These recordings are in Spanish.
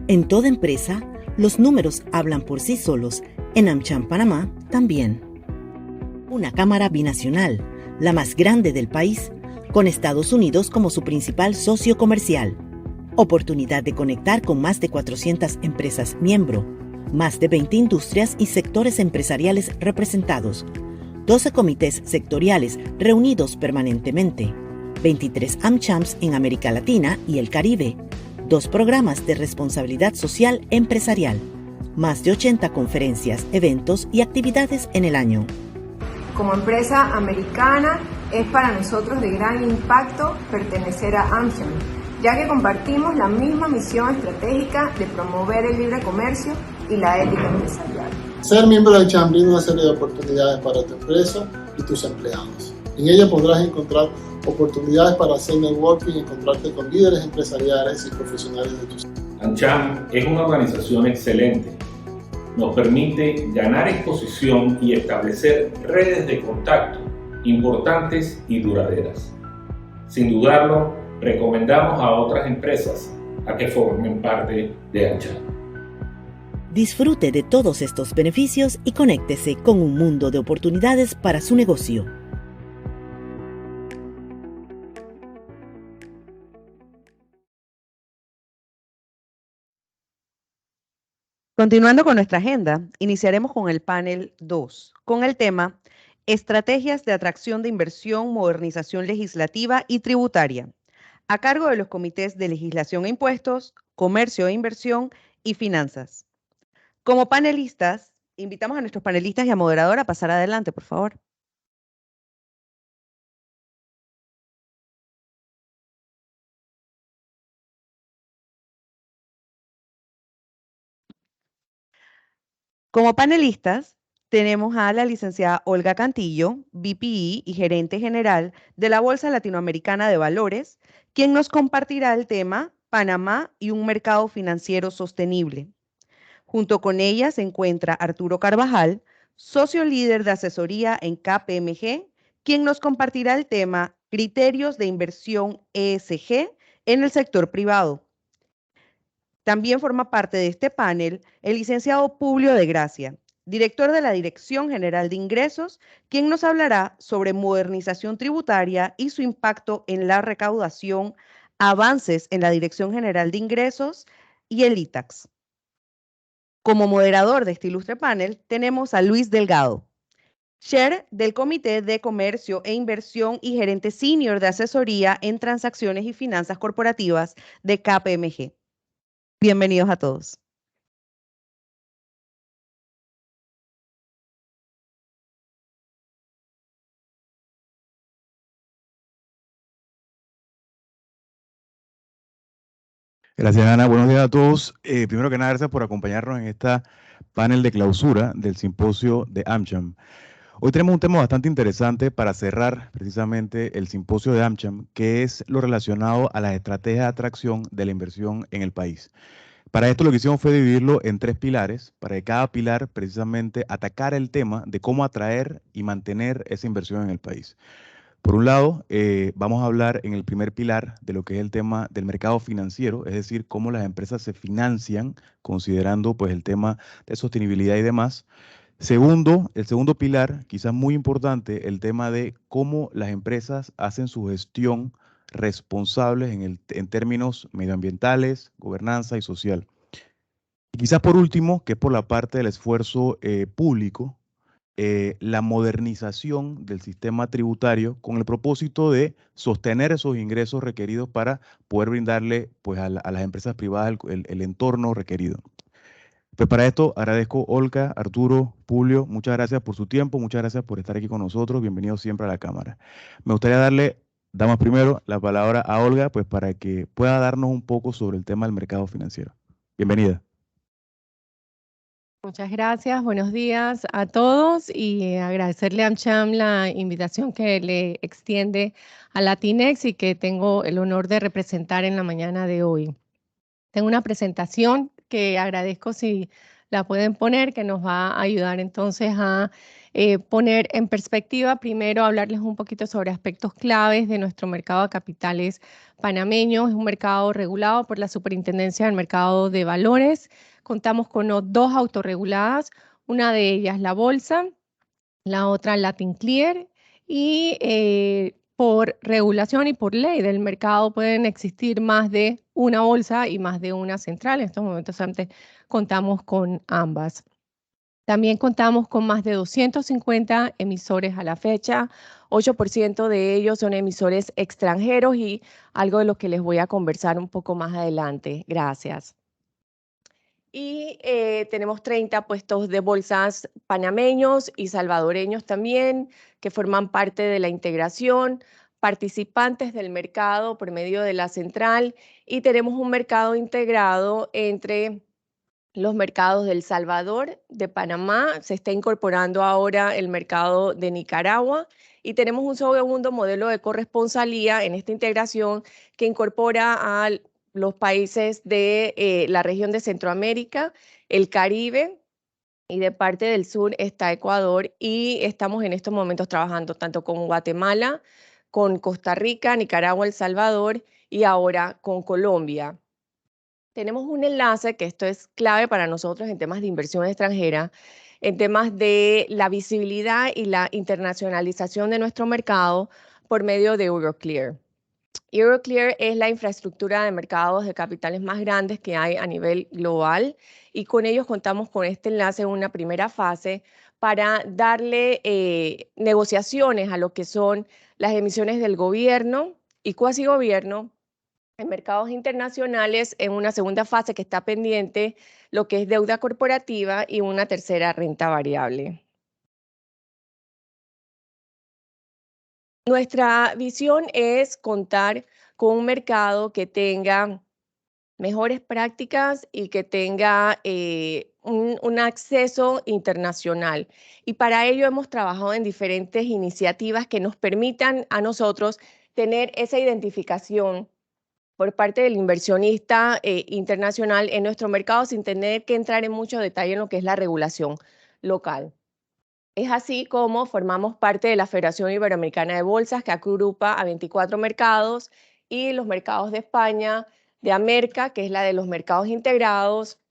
En toda empresa, los números hablan por sí solos. En AmCham Panamá también. Una cámara binacional, la más grande del país, con Estados Unidos como su principal socio comercial. Oportunidad de conectar con más de 400 empresas miembro, más de 20 industrias y sectores empresariales representados, 12 comités sectoriales reunidos permanentemente, 23 AmChams en América Latina y el Caribe, 2 programas de responsabilidad social empresarial, más de 80 conferencias, eventos y actividades en el año. Como empresa americana, es para nosotros de gran impacto pertenecer a AmCham, ya que compartimos la misma misión estratégica de promover el libre comercio y la ética empresarial. Ser miembro de AmCham brinda una serie de oportunidades para tu empresa y tus empleados. En ella podrás encontrar oportunidades para hacer networking y encontrarte con líderes empresariales y profesionales de tu sector. AmCham es una organización excelente. Nos permite ganar exposición y establecer redes de contacto importantes y duraderas. Sin dudarlo, recomendamos a otras empresas a que formen parte de AmCham. Disfrute de todos estos beneficios y conéctese con un mundo de oportunidades para su negocio. Continuando con nuestra agenda, iniciaremos con el panel 2, con el tema Estrategias de atracción de inversión, modernización legislativa y tributaria, a cargo de los comités de legislación e impuestos, comercio e inversión y finanzas. Como panelistas, invitamos a nuestros panelistas y a moderadora a pasar adelante, por favor. Como panelistas, tenemos a la licenciada Olga Cantillo, VPE y gerente general de la Bolsa Latinoamericana de Valores, quien nos compartirá el tema Panamá y un mercado financiero sostenible. Junto con ella se encuentra Arturo Carvajal, socio líder de asesoría en KPMG, quien nos compartirá el tema Criterios de inversión ESG en el sector privado. También forma parte de este panel el licenciado Publio de Gracia, director de la Dirección General de Ingresos, quien nos hablará sobre modernización tributaria y su impacto en la recaudación, avances en la Dirección General de Ingresos y el ITAX. Como moderador de este ilustre panel tenemos a Luis Delgado, chair del Comité de Comercio e Inversión y gerente senior de asesoría en transacciones y finanzas corporativas de KPMG. Bienvenidos a todos. Gracias, Ana. Buenos días a todos. Primero que nada, gracias por acompañarnos en esta panel de clausura del simposio de AmCham. Hoy tenemos un tema bastante interesante para cerrar precisamente el simposio de AmCham, que es lo relacionado a las estrategias de atracción de la inversión en el país. Para esto lo que hicimos fue dividirlo en 3 pilares, para que cada pilar precisamente atacara el tema de cómo atraer y mantener esa inversión en el país. Por un lado, vamos a hablar en el primer pilar de lo que es el tema del mercado financiero, es decir, cómo las empresas se financian considerando pues el tema de sostenibilidad y demás. Segundo, el segundo pilar, quizás muy importante, el tema de cómo las empresas hacen su gestión responsables en términos medioambientales, gobernanza y social. Y quizás por último, que es por la parte del esfuerzo público, la modernización del sistema tributario con el propósito de sostener esos ingresos requeridos para poder brindarle pues, a las empresas privadas el entorno requerido. Pues para esto agradezco Olga, Arturo, Publio, muchas gracias por su tiempo, muchas gracias por estar aquí con nosotros, bienvenidos siempre a la cámara. Me gustaría damos primero la palabra a Olga, pues para que pueda darnos un poco sobre el tema del mercado financiero. Bienvenida. Muchas gracias, buenos días a todos y agradecerle a AmCham la invitación que le extiende a Latinex y que tengo el honor de representar en la mañana de hoy. Tengo una presentación que agradezco si la pueden poner, que nos va a ayudar entonces a poner en perspectiva, primero hablarles un poquito sobre aspectos claves de nuestro mercado de capitales panameño. Es un mercado regulado por la Superintendencia del Mercado de Valores. Contamos con dos autorreguladas, una de ellas la Bolsa, la otra Latin Clear, y por regulación y por ley del mercado pueden existir más de una bolsa y más de una central. En estos momentos antes contamos con ambas. También contamos con más de 250 emisores a la fecha, 8% de ellos son emisores extranjeros y algo de lo que les voy a conversar un poco más adelante. Gracias. Y tenemos 30 puestos de bolsas panameños y salvadoreños también, que forman parte de la integración, participantes del mercado por medio de la central, y tenemos un mercado integrado entre los mercados de El Salvador, de Panamá, se está incorporando ahora el mercado de Nicaragua, y tenemos un segundo modelo de corresponsalía en esta integración que incorpora a los países de la región de Centroamérica, el Caribe, y de parte del sur está Ecuador, y estamos en estos momentos trabajando tanto con Guatemala, con Costa Rica, Nicaragua, El Salvador y ahora con Colombia. Tenemos un enlace, que esto es clave para nosotros en temas de inversión extranjera, en temas de la visibilidad y la internacionalización de nuestro mercado por medio de Euroclear. Euroclear es la infraestructura de mercados de capitales más grandes que hay a nivel global, y con ellos contamos con este enlace en una primera fase para darle negociaciones a lo que son las emisiones del gobierno y cuasi gobierno en mercados internacionales, en una segunda fase que está pendiente, lo que es deuda corporativa, y una tercera, renta variable. Nuestra visión es contar con un mercado que tenga mejores prácticas y que tenga un acceso internacional. Y para ello hemos trabajado en diferentes iniciativas que nos permitan a nosotros tener esa identificación por parte del inversionista internacional en nuestro mercado, sin tener que entrar en mucho detalle en lo que es la regulación local. Es así como formamos parte de la Federación Iberoamericana de Bolsas, que agrupa a 24 mercados, y los mercados de España, de América, que es la de los mercados integrados,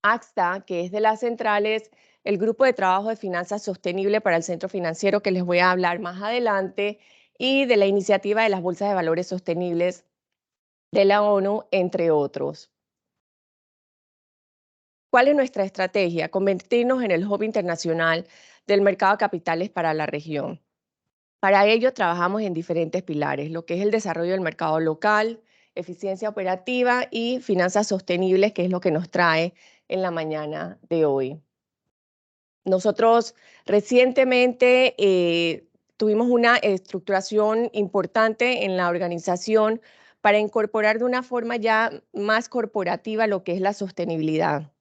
AXTA, que es de las centrales, el Grupo de Trabajo de Finanzas Sostenible para el Centro Financiero, que les voy a hablar más adelante, y de la Iniciativa de las Bolsas de Valores Sostenibles de la ONU, entre otros. ¿Cuál es nuestra estrategia? Convertirnos en el hub internacional del mercado de capitales para la región. Para ello trabajamos en diferentes pilares, lo que es el desarrollo del mercado local, eficiencia operativa y finanzas sostenibles, que es lo que nos trae en la mañana de hoy. Nosotros recientemente tuvimos una estructuración importante en la organización para incorporar de una forma ya más corporativa lo que es la sostenibilidad.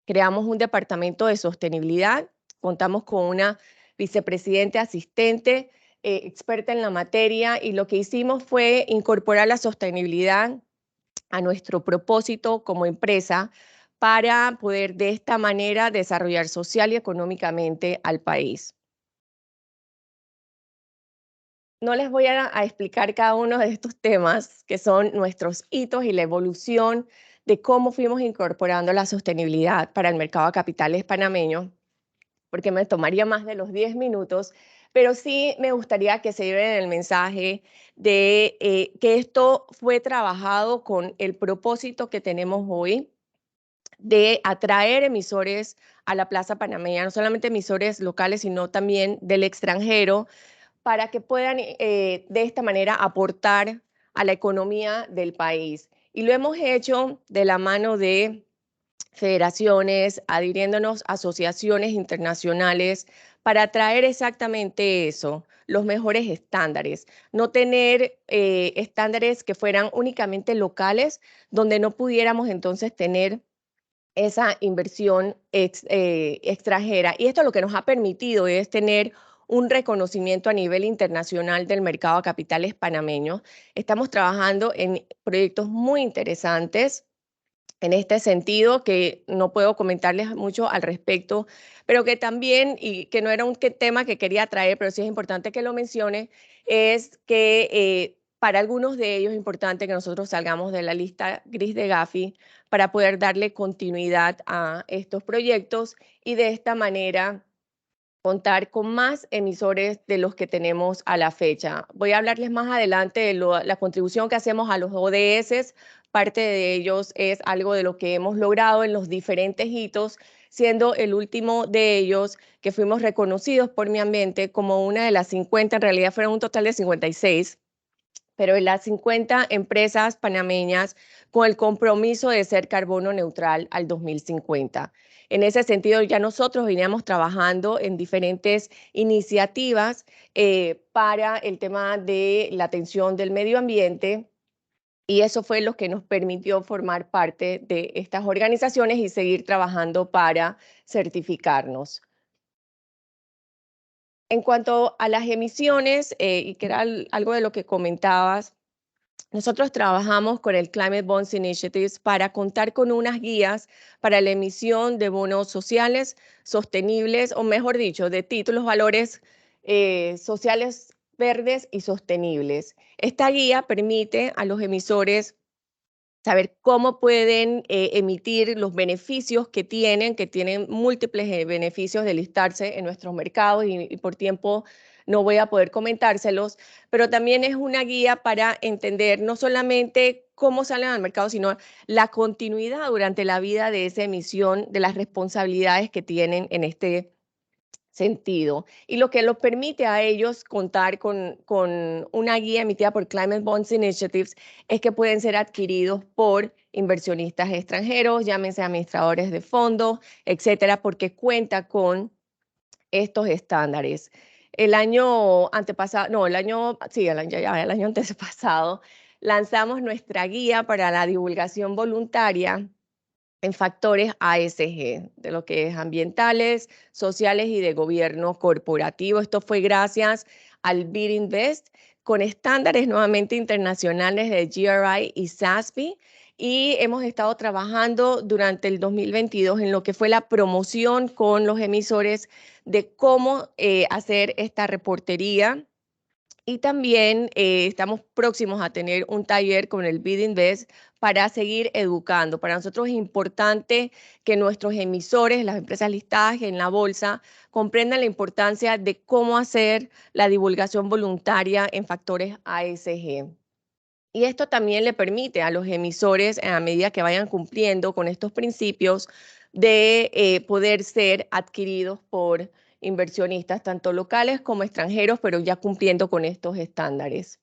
Creamos un departamento de sostenibilidad, contamos con una vicepresidente asistente, experta en la materia, y lo que hicimos fue incorporar la sostenibilidad a nuestro propósito como empresa para poder de esta manera desarrollar social y económicamente al país. No les voy a explicar cada uno de estos temas, que son nuestros hitos y la evolución de cómo fuimos incorporando la sostenibilidad para el mercado de capitales panameño, porque me tomaría más de los 10 minutos, pero sí me gustaría que se lleven el mensaje de que esto fue trabajado con el propósito que tenemos hoy de atraer emisores a la plaza panameña, no solamente emisores locales, sino también del extranjero, para que puedan de esta manera aportar a la economía del país. Y lo hemos hecho de la mano de federaciones, adhiriéndonos a asociaciones internacionales para traer exactamente eso, los mejores estándares. No tener estándares que fueran únicamente locales, donde no pudiéramos entonces tener esa inversión extranjera. Y esto lo que nos ha permitido es tener un reconocimiento a nivel internacional del mercado de capitales panameño. Estamos trabajando en proyectos muy interesantes en este sentido, que no puedo comentarles mucho al respecto, pero que también, y que no era un tema que quería traer, pero sí es importante que lo mencione, es que para algunos de ellos es importante que nosotros salgamos de la lista gris de Gafi para poder darle continuidad a estos proyectos y de esta manera contar con más emisores de los que tenemos a la fecha. Voy a hablarles más adelante de la contribución que hacemos a los ODS. Parte de ellos es algo de lo que hemos logrado en los diferentes hitos, siendo el último de ellos que fuimos reconocidos por Mi Ambiente como una de las 50, en realidad fueron un total de 56, pero en las 50 empresas panameñas con el compromiso de ser carbono neutral al 2050. En ese sentido, ya nosotros veníamos trabajando en diferentes iniciativas para el tema de la atención del medio ambiente, y eso fue lo que nos permitió formar parte de estas organizaciones y seguir trabajando para certificarnos. En cuanto a las emisiones, y que era algo de lo que comentabas, nosotros trabajamos con el Climate Bonds Initiatives para contar con unas guías para la emisión de bonos sociales sostenibles, o mejor dicho, de títulos valores sociales verdes y sostenibles. Esta guía permite a los emisores saber cómo pueden emitir los beneficios que tienen múltiples beneficios de listarse en nuestros mercados, y por tiempo no voy a poder comentárselos, pero también es una guía para entender no solamente cómo salen al mercado, sino la continuidad durante la vida de esa emisión, de las responsabilidades que tienen en este sentido, y lo que los permite a ellos contar con una guía emitida por Climate Bonds Initiatives es que pueden ser adquiridos por inversionistas extranjeros, llámense administradores de fondos, etcétera, porque cuenta con estos estándares. El año antepasado, no, el año antepasado, lanzamos nuestra guía para la divulgación voluntaria en factores ASG, de lo que es ambientales, sociales y de gobierno corporativo. Esto fue gracias al BidInvest, con estándares nuevamente internacionales de GRI y SASB, y hemos estado trabajando durante el 2022 en lo que fue la promoción con los emisores de cómo hacer esta reportería. Y también estamos próximos a tener un taller con el BidInvest para seguir educando. Para nosotros es importante que nuestros emisores, las empresas listadas en la bolsa, comprendan la importancia de cómo hacer la divulgación voluntaria en factores ASG. Y esto también le permite a los emisores, a medida que vayan cumpliendo con estos principios, de poder ser adquiridos por inversionistas, tanto locales como extranjeros, pero ya cumpliendo con estos estándares.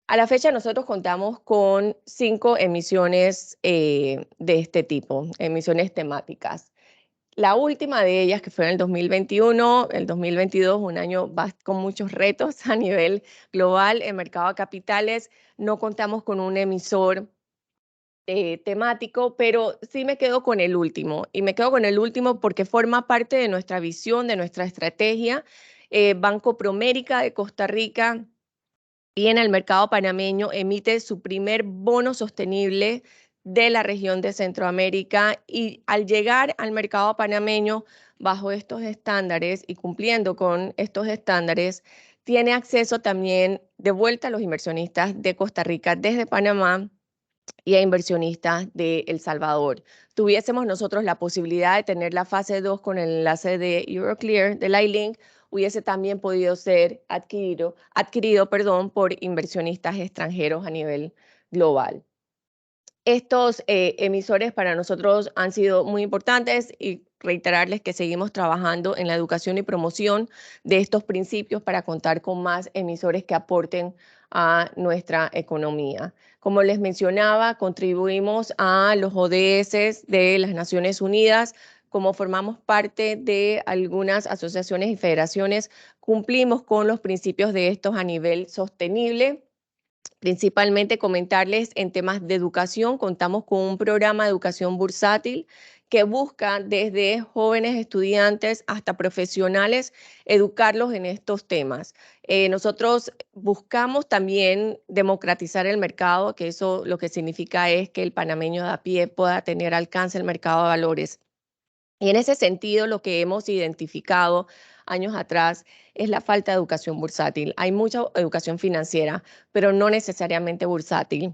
A la fecha nosotros contamos con 5 emisiones de este tipo, emisiones temáticas. La última de ellas, que fue en el 2021, el 2022, un año con muchos retos a nivel global en mercado de capitales, no contamos con un emisor temático, pero sí me quedo con el último. Y me quedo con el último porque forma parte de nuestra visión, de nuestra estrategia. Banco Promérica de Costa Rica y en el mercado panameño emite su primer bono sostenible de la región de Centroamérica, y al llegar al mercado panameño bajo estos estándares y cumpliendo con estos estándares, tiene acceso también de vuelta a los inversionistas de Costa Rica desde Panamá y a inversionistas de El Salvador. Tuviésemos nosotros la posibilidad de tener la fase 2 con el enlace de Euroclear, del iLink, hubiese también podido ser adquirido por inversionistas extranjeros a nivel global. Estos emisores para nosotros han sido muy importantes, y reiterarles que seguimos trabajando en la educación y promoción de estos principios para contar con más emisores que aporten a nuestra economía. Como les mencionaba, contribuimos a los ODS de las Naciones Unidas. Como formamos parte de algunas asociaciones y federaciones, cumplimos con los principios de estos a nivel sostenible. Principalmente comentarles en temas de educación, contamos con un programa de educación bursátil que busca desde jóvenes estudiantes hasta profesionales educarlos en estos temas. Nosotros buscamos también democratizar el mercado, que eso lo que significa es que el panameño de a pie pueda tener alcance al mercado de valores. Y en ese sentido, lo que hemos identificado años atrás es la falta de educación bursátil. Hay mucha educación financiera, pero no necesariamente bursátil.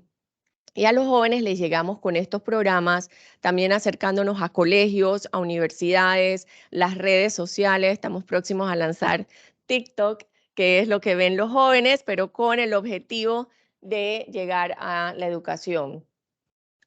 Y a los jóvenes les llegamos con estos programas, también acercándonos a colegios, a universidades, las redes sociales. Estamos próximos a lanzar TikTok, que es lo que ven los jóvenes, pero con el objetivo de llegar a la educación.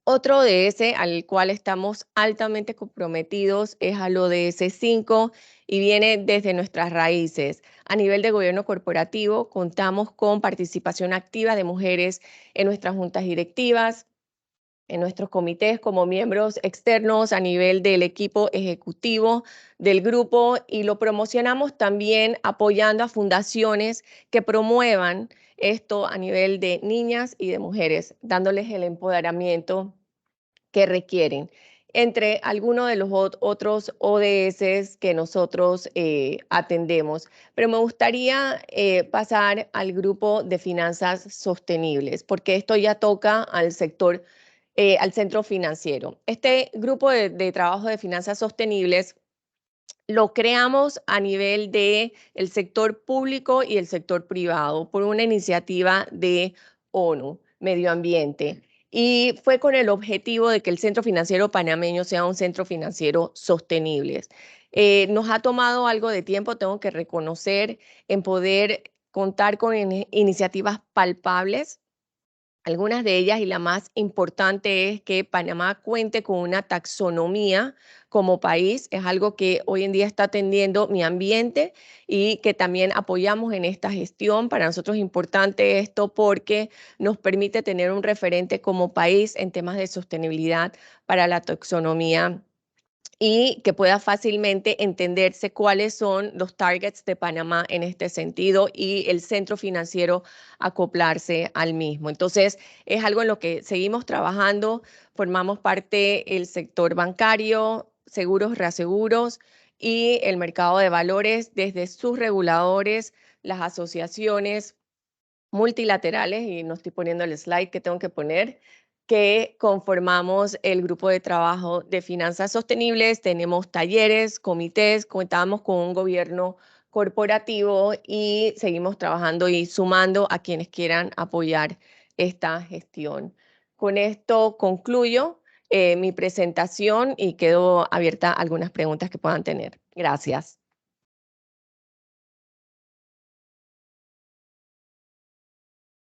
Otro ODS al cual estamos altamente comprometidos es al ODS 5 y viene desde nuestras raíces. A nivel de gobierno corporativo, contamos con participación activa de mujeres en nuestras juntas directivas, en nuestros comités como miembros externos a nivel del equipo ejecutivo del grupo, y lo promocionamos también apoyando a fundaciones que promuevan esto a nivel de niñas y de mujeres, dándoles el empoderamiento que requieren, entre algunos de los otros ODS que nosotros atendemos. Pero me gustaría pasar al grupo de finanzas sostenibles, porque esto ya toca al sector, al centro financiero. Este grupo de trabajo de finanzas sostenibles lo creamos a nivel del sector público y el sector privado por una iniciativa de ONU, Medio Ambiente. Y fue con el objetivo de que el centro financiero panameño sea un centro financiero sostenible. Nos ha tomado algo de tiempo, tengo que reconocer, en poder contar con iniciativas palpables. Algunas de ellas, y la más importante, es que Panamá cuente con una taxonomía como país. Es algo que hoy en día está atendiendo mi ambiente y que también apoyamos en esta gestión. Para nosotros es importante esto porque nos permite tener un referente como país en temas de sostenibilidad para la taxonomía y que pueda fácilmente entenderse cuáles son los targets de Panamá en este sentido y el centro financiero acoplarse al mismo. Entonces, es algo en lo que seguimos trabajando. Formamos parte del sector bancario, seguros, reaseguros y el mercado de valores desde sus reguladores, las asociaciones multilaterales, y no estoy poniendo el slide que tengo que poner, que conformamos el grupo de trabajo de finanzas sostenibles. Tenemos talleres, comités, contamos con un gobierno corporativo y seguimos trabajando y sumando a quienes quieran apoyar esta gestión. Con esto concluyo mi presentación y quedo abierta a algunas preguntas que puedan tener. Gracias.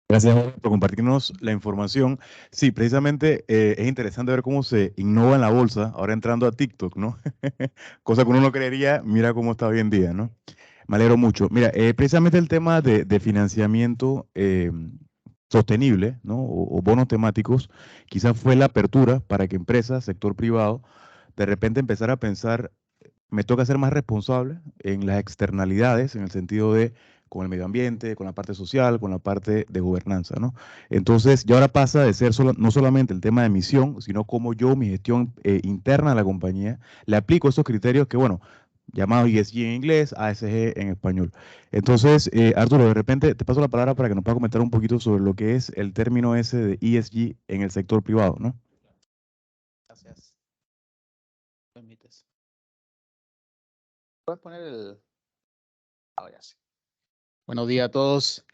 Gracias, Jorge, por compartirnos la información. Sí, precisamente es interesante ver cómo se innova en la bolsa, ahora entrando a TikTok, ¿no? Cosa que uno no creería, mira cómo está hoy en día, ¿no? Me alegro mucho. Mira, precisamente el tema de financiamiento sostenible, ¿no? O bonos temáticos, quizás fue la apertura para que empresas, sector privado, de repente empezar a pensar, me toca ser más responsable en las externalidades, en el sentido de con el medio ambiente, con la parte social, con la parte de gobernanza, ¿no? Entonces, ya ahora pasa de ser no solamente el tema de emisión, sino cómo yo, mi gestión interna de la compañía, le aplico esos criterios que, bueno, llamados ESG en inglés, ASG en español. Entonces, Arturo, de repente te paso la palabra para que nos pueda comentar un poquito sobre lo que es el término ese de ESG en el sector privado, ¿no? Gracias. ¿Permites? ¿Puedes poner el...? Ahora sí. Buenos días a todos.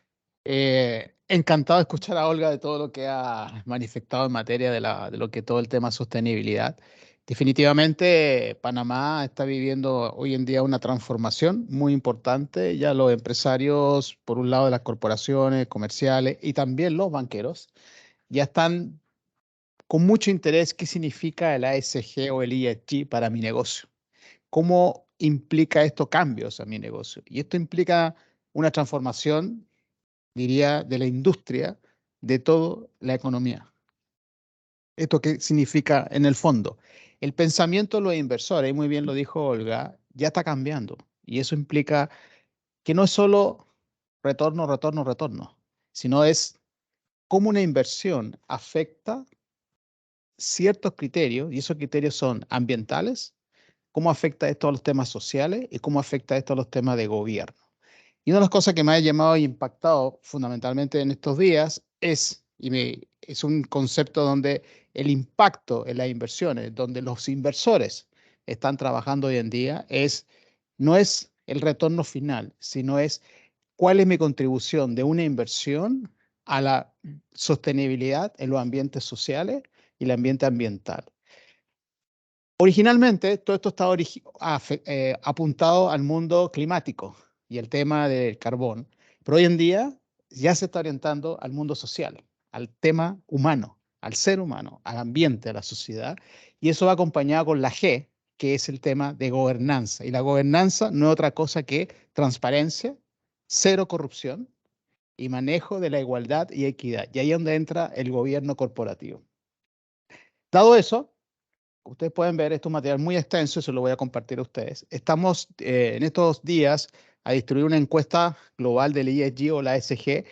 Encantado de escuchar a Olga de todo lo que ha manifestado en materia de lo que todo el tema sostenibilidad. Definitivamente, Panamá está viviendo hoy en día una transformación muy importante. Ya los empresarios, por un lado de las corporaciones comerciales y también los banqueros, ya están con mucho interés qué significa el ASG o el ESG para mi negocio. ¿Cómo implica esto cambios a mi negocio? Y esto implica una transformación, diría, de la industria, de toda la economía. ¿Esto qué significa en el fondo? El pensamiento de los inversores, y muy bien lo dijo Olga, ya está cambiando. Y eso implica que no es solo retorno, retorno, retorno, sino es cómo una inversión afecta ciertos criterios, y esos criterios son ambientales, cómo afecta esto a los temas sociales y cómo afecta esto a los temas de gobierno. Y una de las cosas que me ha llamado e impactado fundamentalmente en estos días es un concepto donde el impacto en las inversiones, donde los inversores están trabajando hoy en día, no es el retorno final, sino es cuál es mi contribución de una inversión a la sostenibilidad en los ambientes sociales y el ambiente ambiental. Originalmente, todo esto estaba apuntado al mundo climático y el tema del carbón, pero hoy en día ya se está orientando al mundo social, al tema humano, al ser humano, al ambiente, a la sociedad, y eso va acompañado con la G, que es el tema de gobernanza. Y la gobernanza no es otra cosa que transparencia, cero corrupción y manejo de la igualdad y equidad. Y ahí es donde entra el gobierno corporativo. Dado eso, ustedes pueden ver, esto es un material muy extenso, eso lo voy a compartir a ustedes. Estamos en estos días a distribuir una encuesta global del ESG o la ESG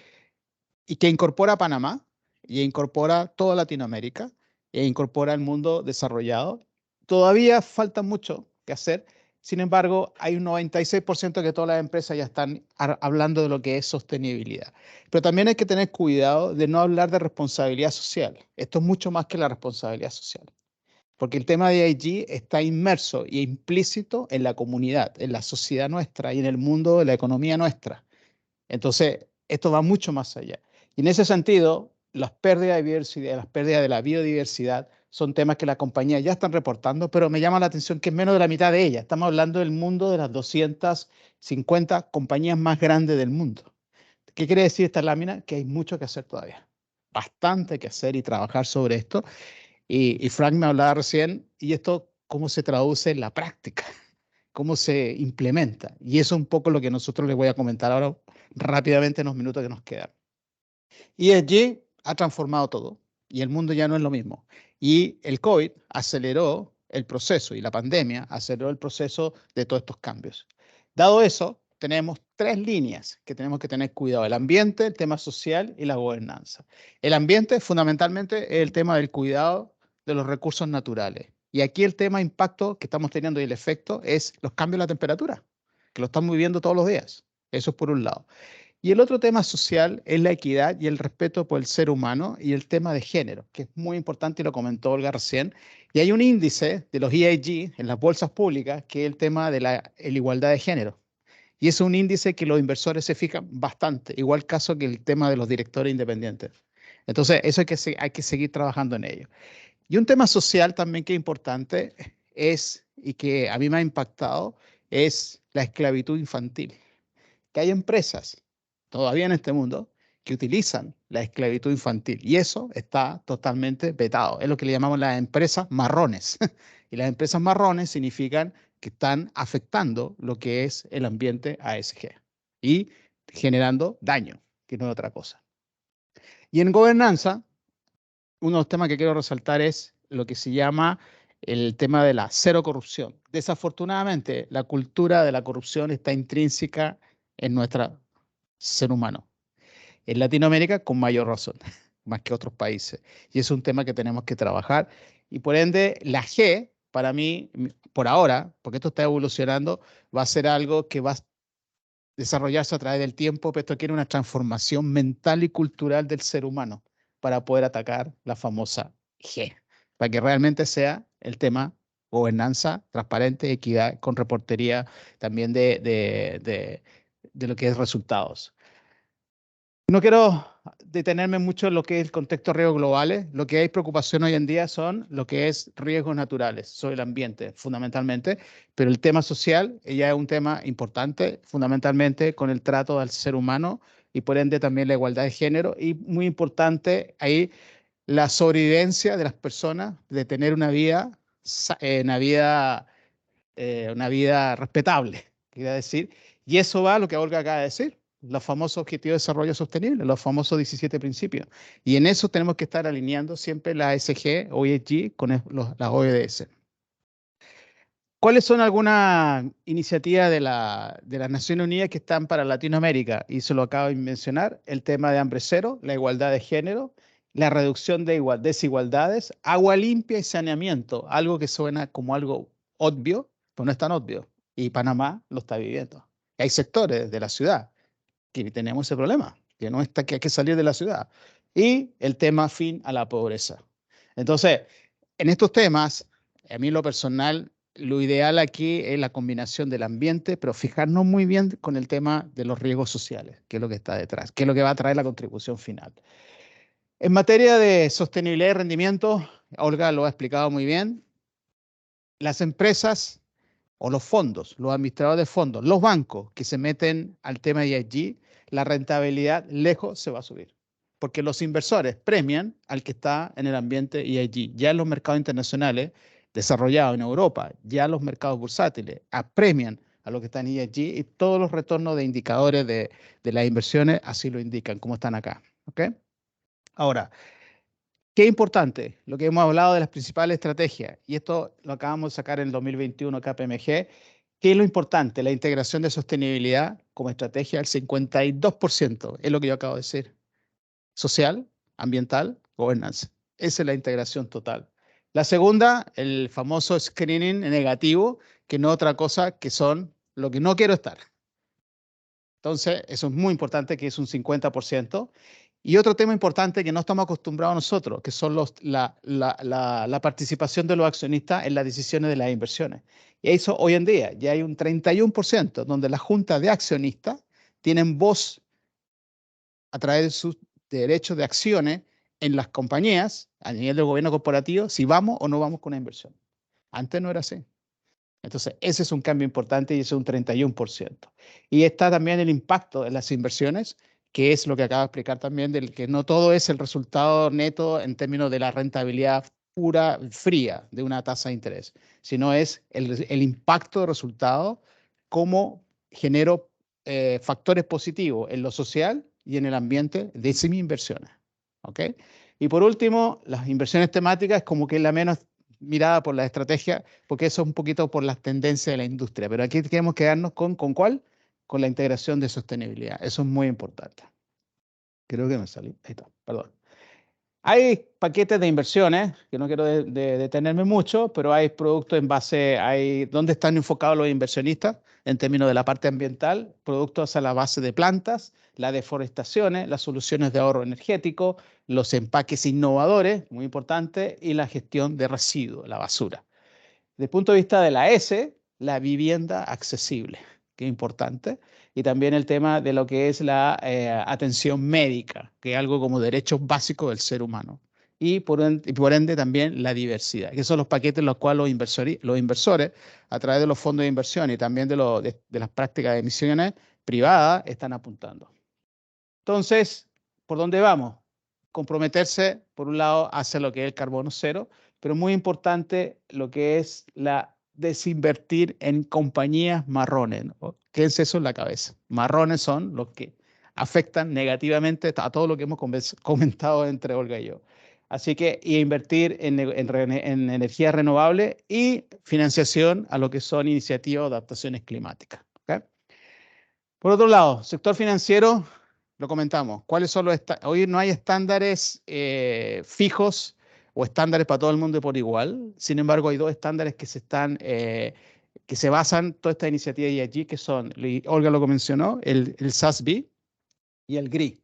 y que incorpora a Panamá y incorpora toda Latinoamérica e incorpora el mundo desarrollado. Todavía falta mucho que hacer. Sin embargo, hay un 96% que todas las empresas ya están hablando de lo que es sostenibilidad. Pero también hay que tener cuidado de no hablar de responsabilidad social. Esto es mucho más que la responsabilidad social. Porque el tema de ESG está inmerso e implícito en la comunidad, en la sociedad nuestra y en el mundo de la economía nuestra. Entonces, esto va mucho más allá. Y en ese sentido, las pérdidas de biodiversidad, las pérdidas de la biodiversidad son temas que las compañías ya están reportando, pero me llama la atención que es menos de la mitad de ellas. Estamos hablando del mundo de las 250 compañías más grandes del mundo. ¿Qué quiere decir esta lámina? Que hay mucho que hacer todavía. Bastante que hacer y trabajar sobre esto. Y Frank me hablaba recién, y esto, ¿cómo se traduce en la práctica? ¿Cómo se implementa? Y eso es un poco lo que nosotros les voy a comentar ahora rápidamente en los minutos que nos quedan. ESG ha transformado todo y el mundo ya no es lo mismo. Y el COVID aceleró el proceso y la pandemia aceleró el proceso de todos estos cambios. Dado eso, tenemos 3 líneas que tenemos que tener cuidado: el ambiente, el tema social y la gobernanza. El ambiente fundamentalmente es el tema del cuidado de los recursos naturales. Y aquí el tema impacto que estamos teniendo y el efecto es los cambios de la temperatura, que lo estamos viviendo todos los días. Eso es por un lado. Y el otro tema social es la equidad y el respeto por el ser humano y el tema de género, que es muy importante y lo comentó Olga recién. Y hay un índice de los ESG en las bolsas públicas que es el tema de la igualdad de género. Y es un índice que los inversores se fijan bastante, igual caso que el tema de los directores independientes. Entonces, eso hay que seguir trabajando en ello. Y un tema social también que es importante es, y que a mí me ha impactado, es la esclavitud infantil. Que hay empresas todavía en este mundo que utilizan la esclavitud infantil y eso está totalmente vetado. Es lo que le llamamos las empresas marrones. Y las empresas marrones significan que están afectando lo que es el ambiente ASG y generando daño, que no es otra cosa. Y en gobernanza, uno de los temas que quiero resaltar es lo que se llama el tema de la cero corrupción. Desafortunadamente, la cultura de la corrupción está intrínseca en nuestro ser humano. En Latinoamérica, con mayor razón, más que otros países. Y es un tema que tenemos que trabajar. Y por ende, la G, para mí, por ahora, porque esto está evolucionando, va a ser algo que va a desarrollarse a través del tiempo, pero esto quiere una transformación mental y cultural del ser humano para poder atacar la famosa G, para que realmente sea el tema gobernanza transparente, equidad, con reportería también de lo que es resultados. No quiero detenerme mucho en lo que es el contexto de riesgos globales. Lo que hay preocupación hoy en día son lo que es riesgos naturales sobre el ambiente, fundamentalmente, pero el tema social ya es un tema importante, fundamentalmente con el trato al ser humano y por ende también la igualdad de género y muy importante ahí la sobrevivencia de las personas, de tener una vida respetable, quiero decir, y eso va a lo que Olga acaba de decir. Los famosos Objetivos de Desarrollo Sostenible, los famosos 17 principios. Y en eso tenemos que estar alineando siempre la ESG o ESG con las ODS. ¿Cuáles son algunas iniciativas de las Naciones Unidas que están para Latinoamérica? Y se lo acabo de mencionar, el tema de hambre cero, la igualdad de género la reducción de desigualdades, agua limpia y saneamiento, algo que suena como algo obvio, pero no es tan obvio. Y Panamá lo está viviendo. Hay sectores de la ciudad que tenemos ese problema, que no está, que hay que salir de la ciudad. Y el tema fin a la pobreza. Entonces, en estos temas, a mí en lo personal, lo ideal aquí es la combinación del ambiente, pero fijarnos muy bien con el tema de los riesgos sociales, que es lo que está detrás, que es lo que va a traer la contribución final. En materia de sostenibilidad y rendimiento, Olga lo ha explicado muy bien, las empresas o los fondos, los administradores de fondos, los bancos que se meten al tema de ESG, la rentabilidad lejos se va a subir. Porque los inversores premian al que está en el ambiente ESG. Ya en los mercados internacionales desarrollados en Europa, ya los mercados bursátiles apremian a lo que está en ESG y todos los retornos de indicadores de las inversiones así lo indican, como están acá. ¿Okay? Ahora, ¿qué importante? Lo que hemos hablado de las principales estrategias, y esto lo acabamos de sacar en el 2021 KPMG. ¿Qué es lo importante? La integración de sostenibilidad como estrategia del 52%, es lo que yo acabo de decir. Social, ambiental, gobernanza. Esa es la integración total. La segunda, el famoso screening negativo, que no es otra cosa que son lo que no quiero estar. Entonces, eso es muy importante, que es un 50%. Y otro tema importante que no estamos acostumbrados nosotros, que son la participación de los accionistas en las decisiones de las inversiones. Y eso hoy en día ya hay un 31% donde la junta de accionistas tienen voz a través de sus derechos de acciones en las compañías a nivel del gobierno corporativo, si vamos o no vamos con una inversión. Antes no era así. Entonces, ese es un cambio importante y ese es un 31%. Y está también el impacto en las inversiones, que es lo que acabo de explicar también, del que no todo es el resultado neto en términos de la rentabilidad pura, fría de una tasa de interés, sino es el impacto de resultado, cómo genero factores positivos en lo social y en el ambiente de esas inversiones. ¿Ok? Y por último, las inversiones temáticas, como que es la menos mirada por la estrategia, porque eso es un poquito por las tendencias de la industria. Pero aquí queremos quedarnos ¿con cuál? Con la integración de sostenibilidad. Eso es muy importante. Creo que me salí. Ahí está, perdón. Hay paquetes de inversiones, que no quiero detenerme mucho, pero hay productos en base, ¿dónde están enfocados los inversionistas en términos de la parte ambiental? Productos a la base de plantas, las deforestaciones, las soluciones de ahorro energético, los empaques innovadores, muy importante, y la gestión de residuos, la basura. Desde el punto de vista de la S, la vivienda accesible, que es importante, y también el tema de lo que es la atención médica, que es algo como derechos básicos del ser humano. Y por ende también la diversidad, que son los paquetes en los cuales los inversores, a través de los fondos de inversión y también de las prácticas de emisiones privadas, están apuntando. Entonces, ¿por dónde vamos? Comprometerse, por un lado, hacia lo que es el carbono cero, pero muy importante lo que es la desinvertir en compañías marrones. ¿Qué es eso en la cabeza? Marrones son los que afectan negativamente a todo lo que hemos comentado entre Olga y yo. Así que invertir en energía renovable y financiación a lo que son iniciativas de adaptaciones climáticas. ¿Okay? Por otro lado, sector financiero, lo comentamos. ¿Cuáles son hoy no hay estándares fijos o estándares para todo el mundo por igual? Sin embargo, hay dos estándares que se basan toda esta iniciativa de ESG, que son, Olga lo mencionó, el SASB y el GRI.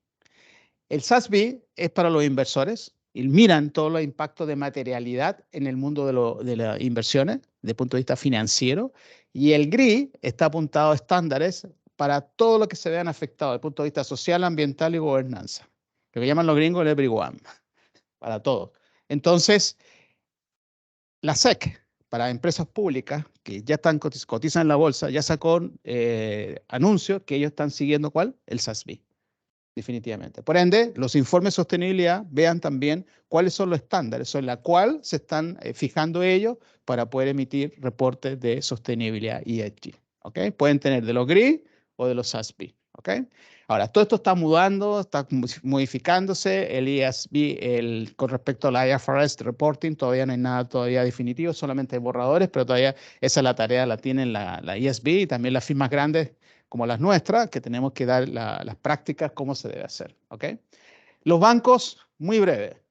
El SASB es para los inversores y miran todos los impactos de materialidad en el mundo de las inversiones desde el punto de vista financiero, y el GRI está apuntado a estándares para todo lo que se vean afectados desde el punto de vista social, ambiental y gobernanza. Lo que llaman los gringos el everyone, para todo. Entonces, la SEC, para empresas públicas que ya cotizan en la bolsa, ya sacó anuncios que ellos están siguiendo ¿cuál? El SASB, definitivamente. Por ende, los informes de sostenibilidad vean también cuáles son los estándares sobre los cuales se están fijando ellos para poder emitir reportes de sostenibilidad ESG. ¿Okay? Pueden tener de los GRI o de los SASB. ¿Okay? Ahora, todo esto está mudando, está modificándose. El ESG, con respecto al IFRS reporting, todavía no hay nada todavía definitivo, solamente hay borradores, pero todavía esa es la tarea, la tienen la ESG y también las firmas grandes como las nuestras, que tenemos que dar las prácticas, cómo se debe hacer. ¿Okay? Los bancos, muy breve.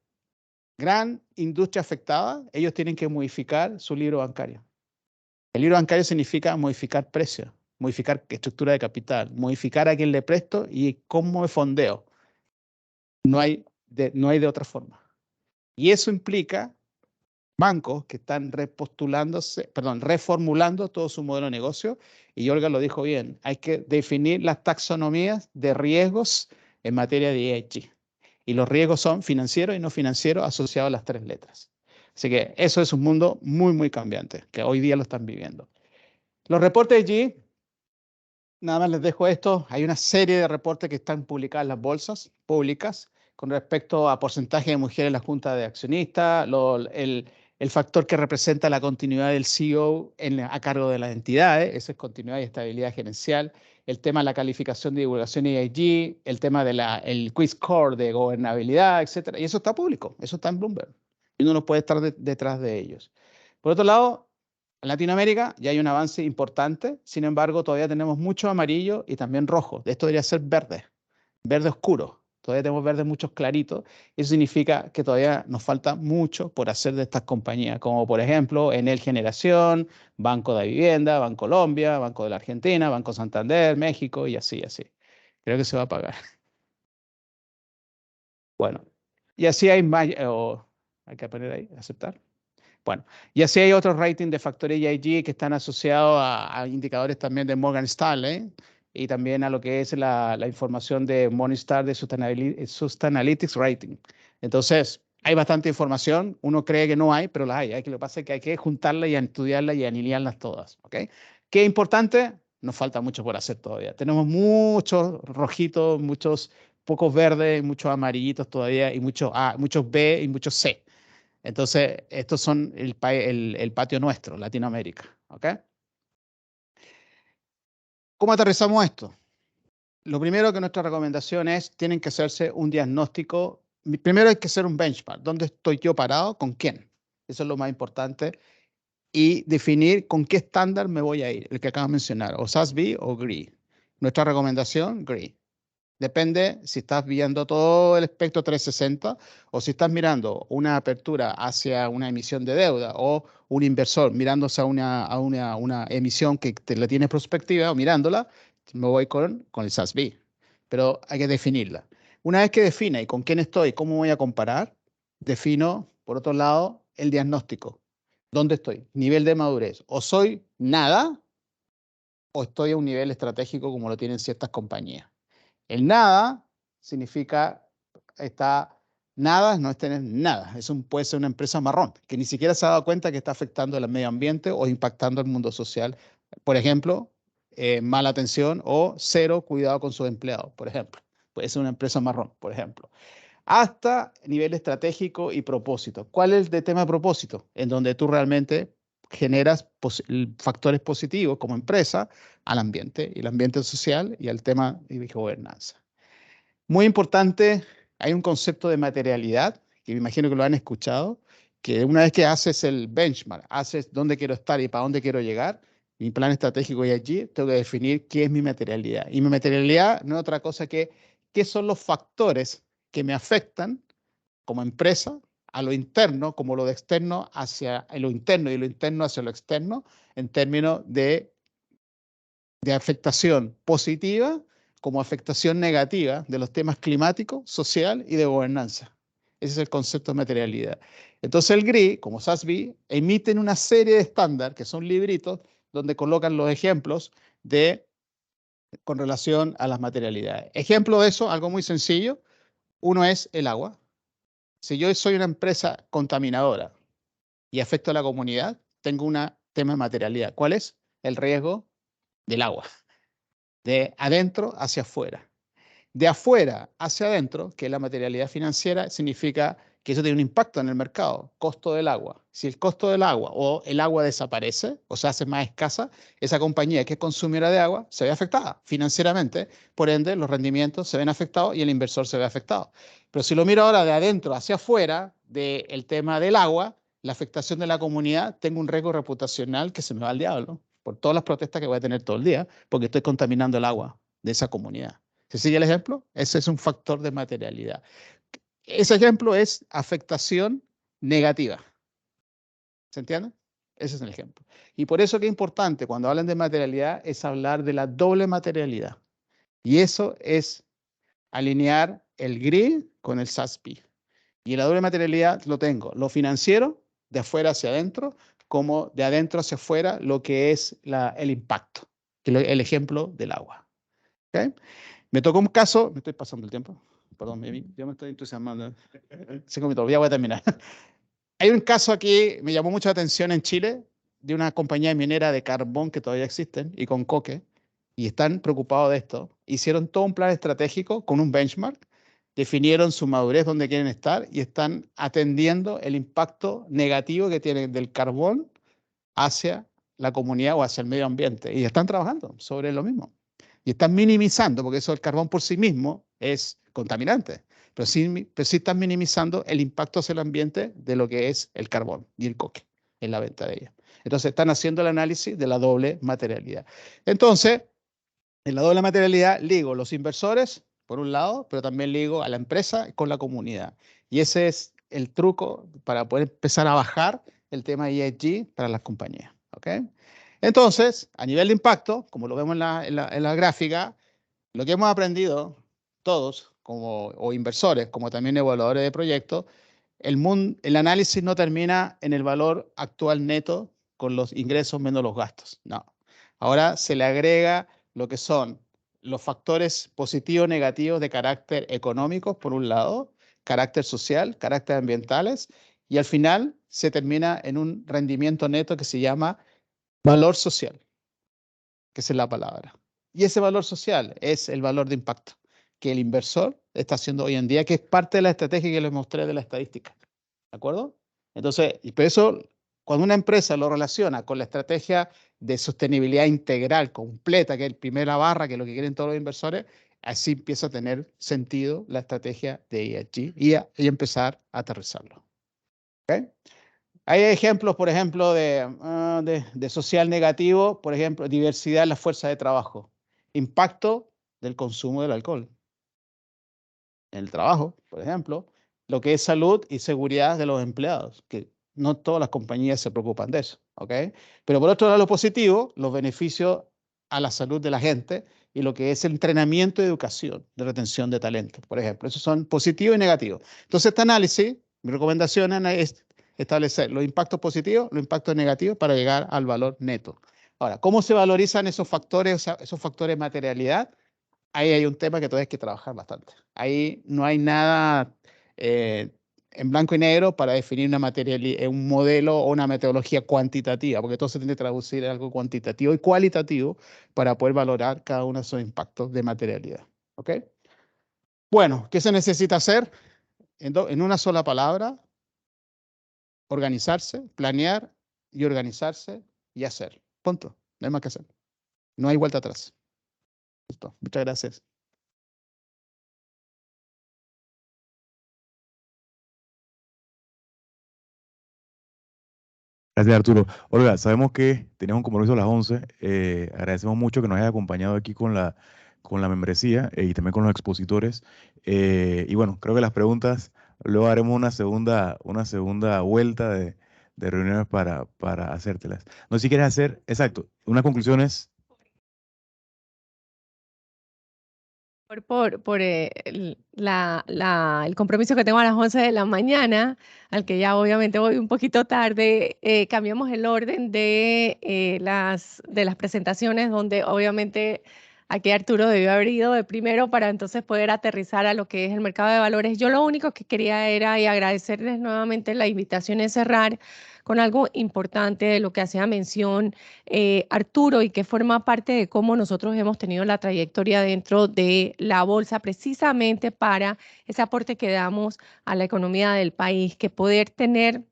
Gran industria afectada, ellos tienen que modificar su libro bancario. El libro bancario significa modificar precios, modificar estructura de capital, modificar a quién le presto y cómo me fondeo. No hay de otra forma. Y eso implica bancos que están reformulando todo su modelo de negocio. Y Olga lo dijo bien, hay que definir las taxonomías de riesgos en materia de ESG. Y los riesgos son financieros y no financieros asociados a las 3 letras. Así que eso es un mundo muy, muy cambiante, que hoy día lo están viviendo. Los reportes ESG, nada más les dejo esto. Hay una serie de reportes que están publicados en las bolsas públicas con respecto a porcentaje de mujeres en la junta de accionistas, el factor que representa la continuidad del CEO a cargo de las entidades, eso es continuidad y estabilidad gerencial, el tema de la calificación de divulgación ESG, el tema del quiz score de gobernabilidad, etc. Y eso está público, eso está en Bloomberg. Y uno no puede estar detrás de ellos. Por otro lado, en Latinoamérica ya hay un avance importante, sin embargo, todavía tenemos mucho amarillo y también rojo. Esto debería ser verde, verde oscuro. Todavía tenemos verdes muchos claritos. Eso significa que todavía nos falta mucho por hacer de estas compañías, como por ejemplo Enel Generación, Banco de Vivienda, Bancolombia, Banco de la Argentina, Banco Santander, México y así, así. Creo que se va a pagar. Bueno, y así hay más, hay que poner ahí, aceptar. Bueno, y así hay otros ratings de factores ESG que están asociados a indicadores también de Morgan Stanley y también a lo que es la información de Morningstar de Sustainalytics Rating. Entonces, hay bastante información. Uno cree que no hay, pero las hay. Lo que pasa es que hay que juntarlas y estudiarlas y alinearlas todas. ¿Okay? ¿Qué es importante? Nos falta mucho por hacer todavía. Tenemos muchos rojitos, muchos pocos verdes, muchos amarillitos todavía y muchos A, muchos B y muchos C. Entonces, estos son el patio nuestro, Latinoamérica. ¿Okay? ¿Cómo aterrizamos esto? Lo primero que nuestra recomendación es, tienen que hacerse un diagnóstico. Primero hay que hacer un benchmark. ¿Dónde estoy yo parado? ¿Con quién? Eso es lo más importante. Y definir con qué estándar me voy a ir, el que acabo de mencionar, o SASB o GRI. Nuestra recomendación, GRI. Depende si estás viendo todo el espectro 360 o si estás mirando una apertura hacia una emisión de deuda o un inversor mirándose a una emisión que te la tiene prospectiva o mirándola, me voy con el SASB. Pero hay que definirla. Una vez que defina y con quién estoy, cómo voy a comparar, defino, por otro lado, el diagnóstico. ¿Dónde estoy? Nivel de madurez. O soy nada o estoy a un nivel estratégico como lo tienen ciertas compañías. El nada significa nada no es tener nada. Puede ser una empresa marrón que ni siquiera se ha dado cuenta que está afectando al medio ambiente o impactando el mundo social. Por ejemplo, mala atención o cero cuidado con sus empleados, por ejemplo. Puede ser una empresa marrón, por ejemplo. Hasta nivel estratégico y propósito. ¿Cuál es el tema de propósito? En donde tú realmente generas factores positivos como empresa al ambiente, y el ambiente social y al tema de gobernanza. Muy importante, hay un concepto de materialidad, que me imagino que lo han escuchado, que una vez que haces el benchmark, haces dónde quiero estar y para dónde quiero llegar, mi plan estratégico y allí, tengo que definir qué es mi materialidad. Y mi materialidad no es otra cosa que qué son los factores que me afectan como empresa, a lo interno, como lo de externo hacia lo interno y lo interno hacia lo externo, en términos de afectación positiva como afectación negativa de los temas climáticos, social y de gobernanza. Ese es el concepto de materialidad. Entonces el GRI, como SASB, emiten una serie de estándares, que son libritos, donde colocan los ejemplos con relación a las materialidades. Ejemplo de eso, algo muy sencillo, uno es el agua. Si yo soy una empresa contaminadora y afecto a la comunidad, tengo un tema de materialidad. ¿Cuál es? El riesgo del agua. De adentro hacia afuera. De afuera hacia adentro, que es la materialidad financiera, significa que eso tiene un impacto en el mercado. Costo del agua. Si el costo del agua o el agua desaparece o se hace más escasa, esa compañía que es consumidora de agua se ve afectada financieramente. Por ende, los rendimientos se ven afectados y el inversor se ve afectado. Pero si lo miro ahora de adentro hacia afuera, del tema del agua, la afectación de la comunidad, tengo un riesgo reputacional que se me va al diablo por todas las protestas que voy a tener todo el día porque estoy contaminando el agua de esa comunidad. ¿Se sigue el ejemplo? Ese es un factor de materialidad. ese ejemplo es afectación negativa. ¿Se entiende? Ese es el ejemplo. Y por eso que es importante cuando hablan de materialidad es hablar de la doble materialidad. Y eso es alinear el GRI con el SASP. Y la doble materialidad lo tengo, lo financiero, de afuera hacia adentro, como de adentro hacia afuera, lo que es el impacto, que es el ejemplo del agua. ¿Okay? Me tocó un caso, me estoy pasando el tiempo, perdón, yo me estoy entusiasmando. 5 minutos, ya voy a terminar. Hay un caso aquí, me llamó mucho la atención en Chile, de una compañía minera de carbón que todavía existen y con coque, y están preocupados de esto. Hicieron todo un plan estratégico con un benchmark, definieron su madurez, dónde quieren estar, y están atendiendo el impacto negativo que tiene del carbón hacia la comunidad o hacia el medio ambiente. Y están trabajando sobre lo mismo. Y están minimizando, porque eso el carbón por sí mismo es contaminante, pero sí están minimizando el impacto hacia el ambiente de lo que es el carbón y el coque en la venta de ella. Entonces están haciendo el análisis de la doble materialidad. Entonces, en la doble materialidad ligo los inversores, por un lado, pero también ligo a la empresa con la comunidad. Y ese es el truco para poder empezar a bajar el tema ESG para las compañías. ¿Okay? Entonces, a nivel de impacto, como lo vemos en la gráfica, lo que hemos aprendido todos, o inversores, como también evaluadores de proyectos, el análisis no termina en el valor actual neto con los ingresos menos los gastos. No. Ahora se le agrega lo que son los factores positivos y negativos de carácter económico, por un lado, carácter social, carácter ambientales, y al final se termina en un rendimiento neto que se llama valor social, que es la palabra. Y ese valor social es el valor de impacto que el inversor está haciendo hoy en día, que es parte de la estrategia que les mostré de la estadística. ¿De acuerdo? Entonces, y por eso, cuando una empresa lo relaciona con la estrategia de sostenibilidad integral, completa, que es la primera barra, que es lo que quieren todos los inversores, así empieza a tener sentido la estrategia de ESG y empezar a aterrizarlo. ¿Okay? Hay ejemplos, por ejemplo, de social negativo, por ejemplo, diversidad en la fuerza de trabajo, impacto del consumo del alcohol en el trabajo, por ejemplo, lo que es salud y seguridad de los empleados, que no todas las compañías se preocupan de eso, ¿ok? Pero por otro lado, lo positivo, los beneficios a la salud de la gente y lo que es el entrenamiento y educación de retención de talento, por ejemplo. Esos son positivos y negativos. Entonces, este análisis, mi recomendación es establecer los impactos positivos, los impactos negativos para llegar al valor neto. Ahora, ¿cómo se valorizan esos factores de materialidad? Ahí hay un tema que todavía hay que trabajar bastante. Ahí no hay nada en blanco y negro para definir un modelo o una metodología cuantitativa, porque todo se tiene que traducir en algo cuantitativo y cualitativo para poder valorar cada uno de esos impactos de materialidad. ¿Ok? Bueno, ¿qué se necesita hacer? En una sola palabra, organizarse, planear y organizarse y hacer. Punto. No hay más que hacer. No hay vuelta atrás. Listo. Muchas gracias. Gracias, Arturo. Olga, sabemos que tenías un compromiso a las 11. Agradecemos mucho que nos hayas acompañado aquí con la membresía y también con los expositores. Y bueno, creo que las preguntas, luego haremos una segunda vuelta de reuniones para hacértelas. No sé si quieres hacer, exacto, unas conclusiones. Por el compromiso que tengo a las 11 de la mañana, al que ya obviamente voy un poquito tarde, cambiamos el orden de las presentaciones, donde obviamente aquí Arturo debió haber ido de primero para entonces poder aterrizar a lo que es el mercado de valores. Yo lo único que quería era y agradecerles nuevamente la invitación en cerrar con algo importante de lo que hacía mención Arturo y que forma parte de cómo nosotros hemos tenido la trayectoria dentro de la bolsa precisamente para ese aporte que damos a la economía del país, que poder tener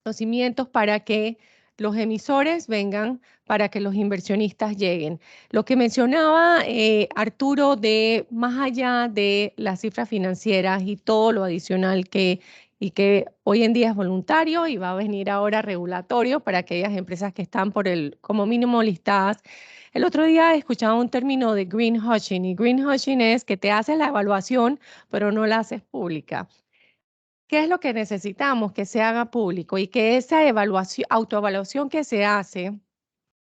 los cimientos para que los emisores vengan, para que los inversionistas lleguen. Lo que mencionaba Arturo de más allá de las cifras financieras y todo lo adicional que hoy en día es voluntario y va a venir ahora regulatorio para aquellas empresas que están como mínimo listadas. El otro día escuchaba un término de greenwashing y greenwashing es que te haces la evaluación pero no la haces pública. ¿Qué es lo que necesitamos? Que se haga público y que esa autoevaluación que se hace,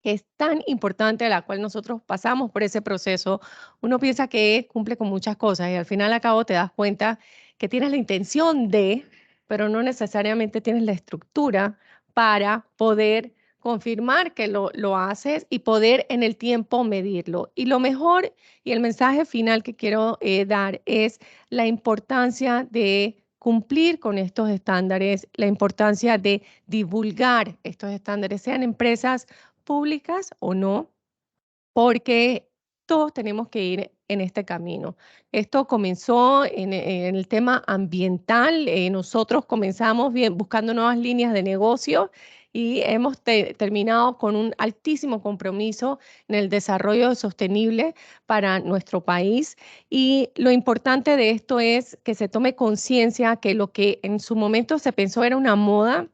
que es tan importante, la cual nosotros pasamos por ese proceso, uno piensa que cumple con muchas cosas y al final a cabo te das cuenta que tienes la intención de, pero no necesariamente tienes la estructura para poder confirmar que lo haces y poder en el tiempo medirlo. Y lo mejor y el mensaje final que quiero dar es la importancia de cumplir con estos estándares, la importancia de divulgar estos estándares, sean empresas públicas o no, porque todos tenemos que ir en este camino. Esto comenzó en el tema ambiental. Nosotros comenzamos buscando nuevas líneas de negocio y hemos terminado con un altísimo compromiso en el desarrollo sostenible para nuestro país. Y lo importante de esto es que se tome conciencia que lo que en su momento se pensó era una moda,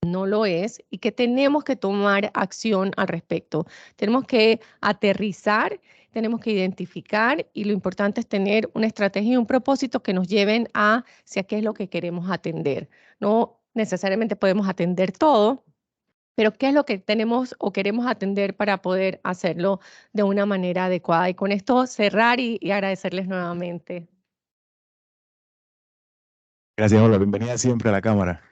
no lo es, y que tenemos que tomar acción al respecto. Tenemos que aterrizar, tenemos que identificar y lo importante es tener una estrategia y un propósito que nos lleven hacia qué es lo que queremos atender. No necesariamente podemos atender todo, pero qué es lo que tenemos o queremos atender para poder hacerlo de una manera adecuada. Y con esto cerrar y agradecerles nuevamente. Gracias, Olga. Bienvenida siempre a la cámara.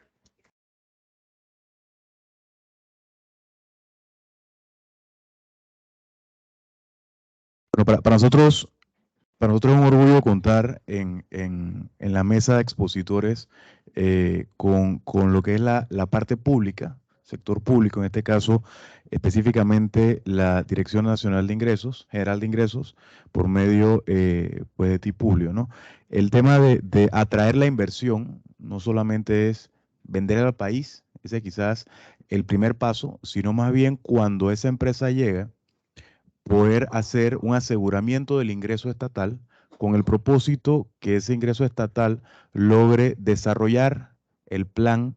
Bueno, para nosotros es un orgullo contar en la mesa de expositores con lo que es la parte pública, sector público, en este caso específicamente la Dirección Nacional de Ingresos, General de Ingresos, por medio pues de Tipublio, ¿no? El tema de atraer la inversión no solamente es vender al país, ese es quizás el primer paso, sino más bien cuando esa empresa llega, poder hacer un aseguramiento del ingreso estatal con el propósito que ese ingreso estatal logre desarrollar el plan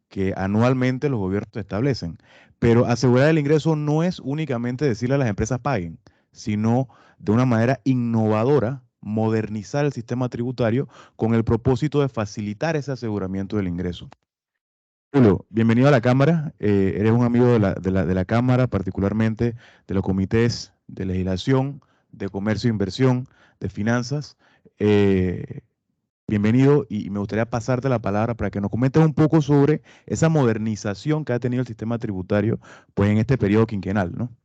que anualmente los gobiernos establecen. Pero asegurar el ingreso no es únicamente decirle a las empresas paguen, sino de una manera innovadora, modernizar el sistema tributario con el propósito de facilitar ese aseguramiento del ingreso. Julio, bienvenido a la Cámara. Eres un amigo de la Cámara, particularmente de los comités de legislación, de comercio e inversión, de finanzas. Bienvenido y me gustaría pasarte la palabra para que nos comentes un poco sobre esa modernización que ha tenido el sistema tributario pues, en este periodo quinquenal, ¿no?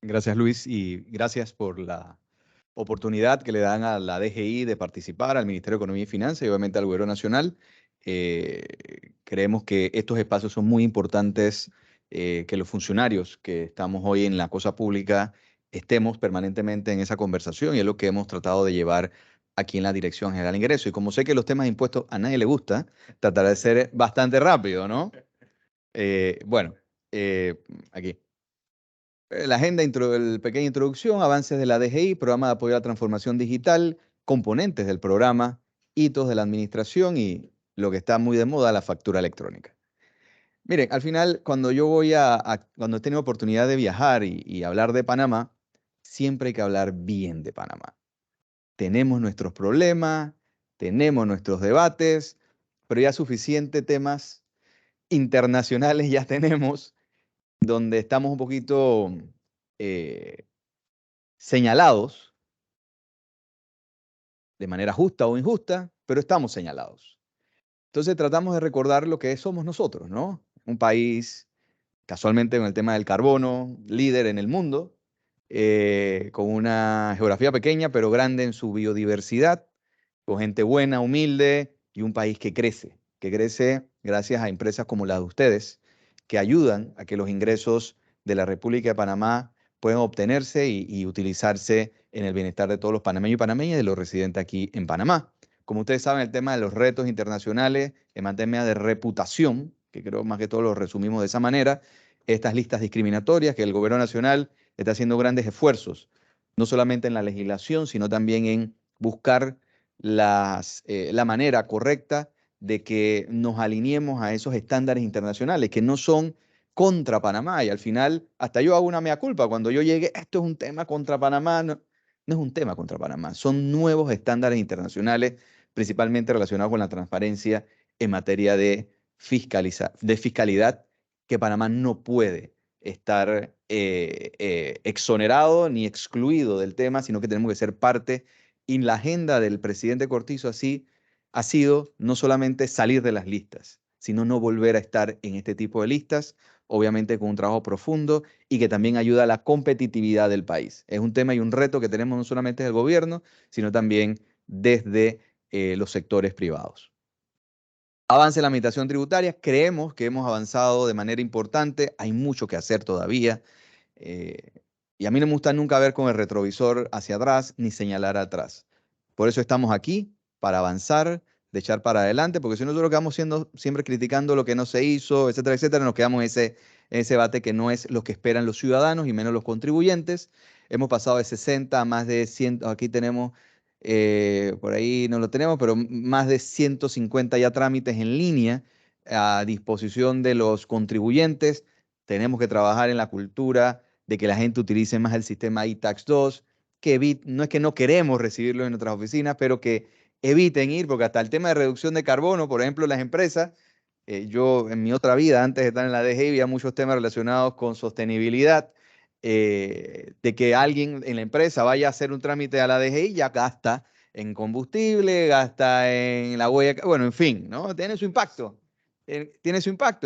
Gracias, Luis, y gracias por la oportunidad que le dan a la DGI de participar, al Ministerio de Economía y Finanzas y obviamente al Gobierno Nacional. Creemos que estos espacios son muy importantes, que los funcionarios que estamos hoy en la cosa pública estemos permanentemente en esa conversación y es lo que hemos tratado de llevar aquí en la Dirección General de Ingresos. Y como sé que los temas de impuestos a nadie le gusta, trataré de ser bastante rápido, ¿no? Aquí. La agenda, pequeña introducción, avances de la DGI, programa de apoyo a la transformación digital, componentes del programa, hitos de la administración y lo que está muy de moda, la factura electrónica. Miren, al final, cuando yo cuando he tenido oportunidad de viajar y hablar de Panamá, siempre hay que hablar bien de Panamá. Tenemos nuestros problemas, tenemos nuestros debates, pero ya suficiente temas internacionales ya tenemos donde estamos un poquito señalados de manera justa o injusta, pero estamos señalados. Entonces tratamos de recordar lo que somos nosotros, ¿no? Un país, casualmente con el tema del carbono, líder en el mundo, con una geografía pequeña pero grande en su biodiversidad, con gente buena, humilde y un país que crece gracias a empresas como las de ustedes, que ayudan a que los ingresos de la República de Panamá puedan obtenerse y utilizarse en el bienestar de todos los panameños y panameñas y de los residentes aquí en Panamá. Como ustedes saben, el tema de los retos internacionales en materia de reputación, que creo más que todo lo resumimos de esa manera, estas listas discriminatorias que el Gobierno Nacional está haciendo grandes esfuerzos, no solamente en la legislación, sino también en buscar la manera correcta de que nos alineemos a esos estándares internacionales que no son contra Panamá. Y al final, hasta yo hago una mea culpa. Cuando yo llegué, esto es un tema contra Panamá. No, no es un tema contra Panamá. Son nuevos estándares internacionales principalmente relacionados con la transparencia en materia de fiscalidad, que Panamá no puede estar exonerado ni excluido del tema, sino que tenemos que ser parte. Y la agenda del presidente Cortizo así ha sido no solamente salir de las listas, sino no volver a estar en este tipo de listas, obviamente con un trabajo profundo y que también ayuda a la competitividad del país. Es un tema y un reto que tenemos no solamente desde el gobierno, sino también desde los sectores privados. Avance en la administración tributaria. Creemos que hemos avanzado de manera importante. Hay mucho que hacer todavía. Y a mí no me gusta nunca ver con el retrovisor hacia atrás ni señalar atrás. Por eso estamos aquí, para avanzar, de echar para adelante, porque si nosotros quedamos siempre criticando lo que no se hizo, etcétera, etcétera, nos quedamos en ese debate que no es lo que esperan los ciudadanos y menos los contribuyentes. Hemos pasado de 60 a más de 100, aquí tenemos, por ahí no lo tenemos, pero más de 150 ya trámites en línea a disposición de los contribuyentes. Tenemos que trabajar en la cultura de que la gente utilice más el sistema iTax 2, que no es que no queremos recibirlo en nuestras oficinas, pero que eviten ir, porque hasta el tema de reducción de carbono, por ejemplo, las empresas, yo en mi otra vida, antes de estar en la DGI, había muchos temas relacionados con sostenibilidad, de que alguien en la empresa vaya a hacer un trámite a la DGI, ya gasta en combustible, gasta en la huella, bueno, en fin, ¿no? Tiene su impacto,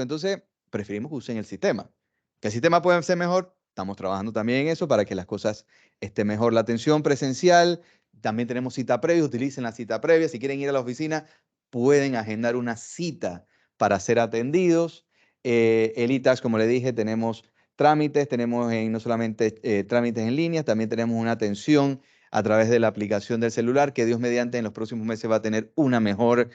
entonces preferimos que usen el sistema. ¿Que el sistema puede ser mejor? Estamos trabajando también en eso para que las cosas estén mejor. La atención presencial, también tenemos cita previa, utilicen la cita previa. Si quieren ir a la oficina, pueden agendar una cita para ser atendidos. El iTax, como le dije, tenemos trámites, tenemos no solamente trámites en línea, también tenemos una atención a través de la aplicación del celular, que Dios mediante en los próximos meses va a tener una mejor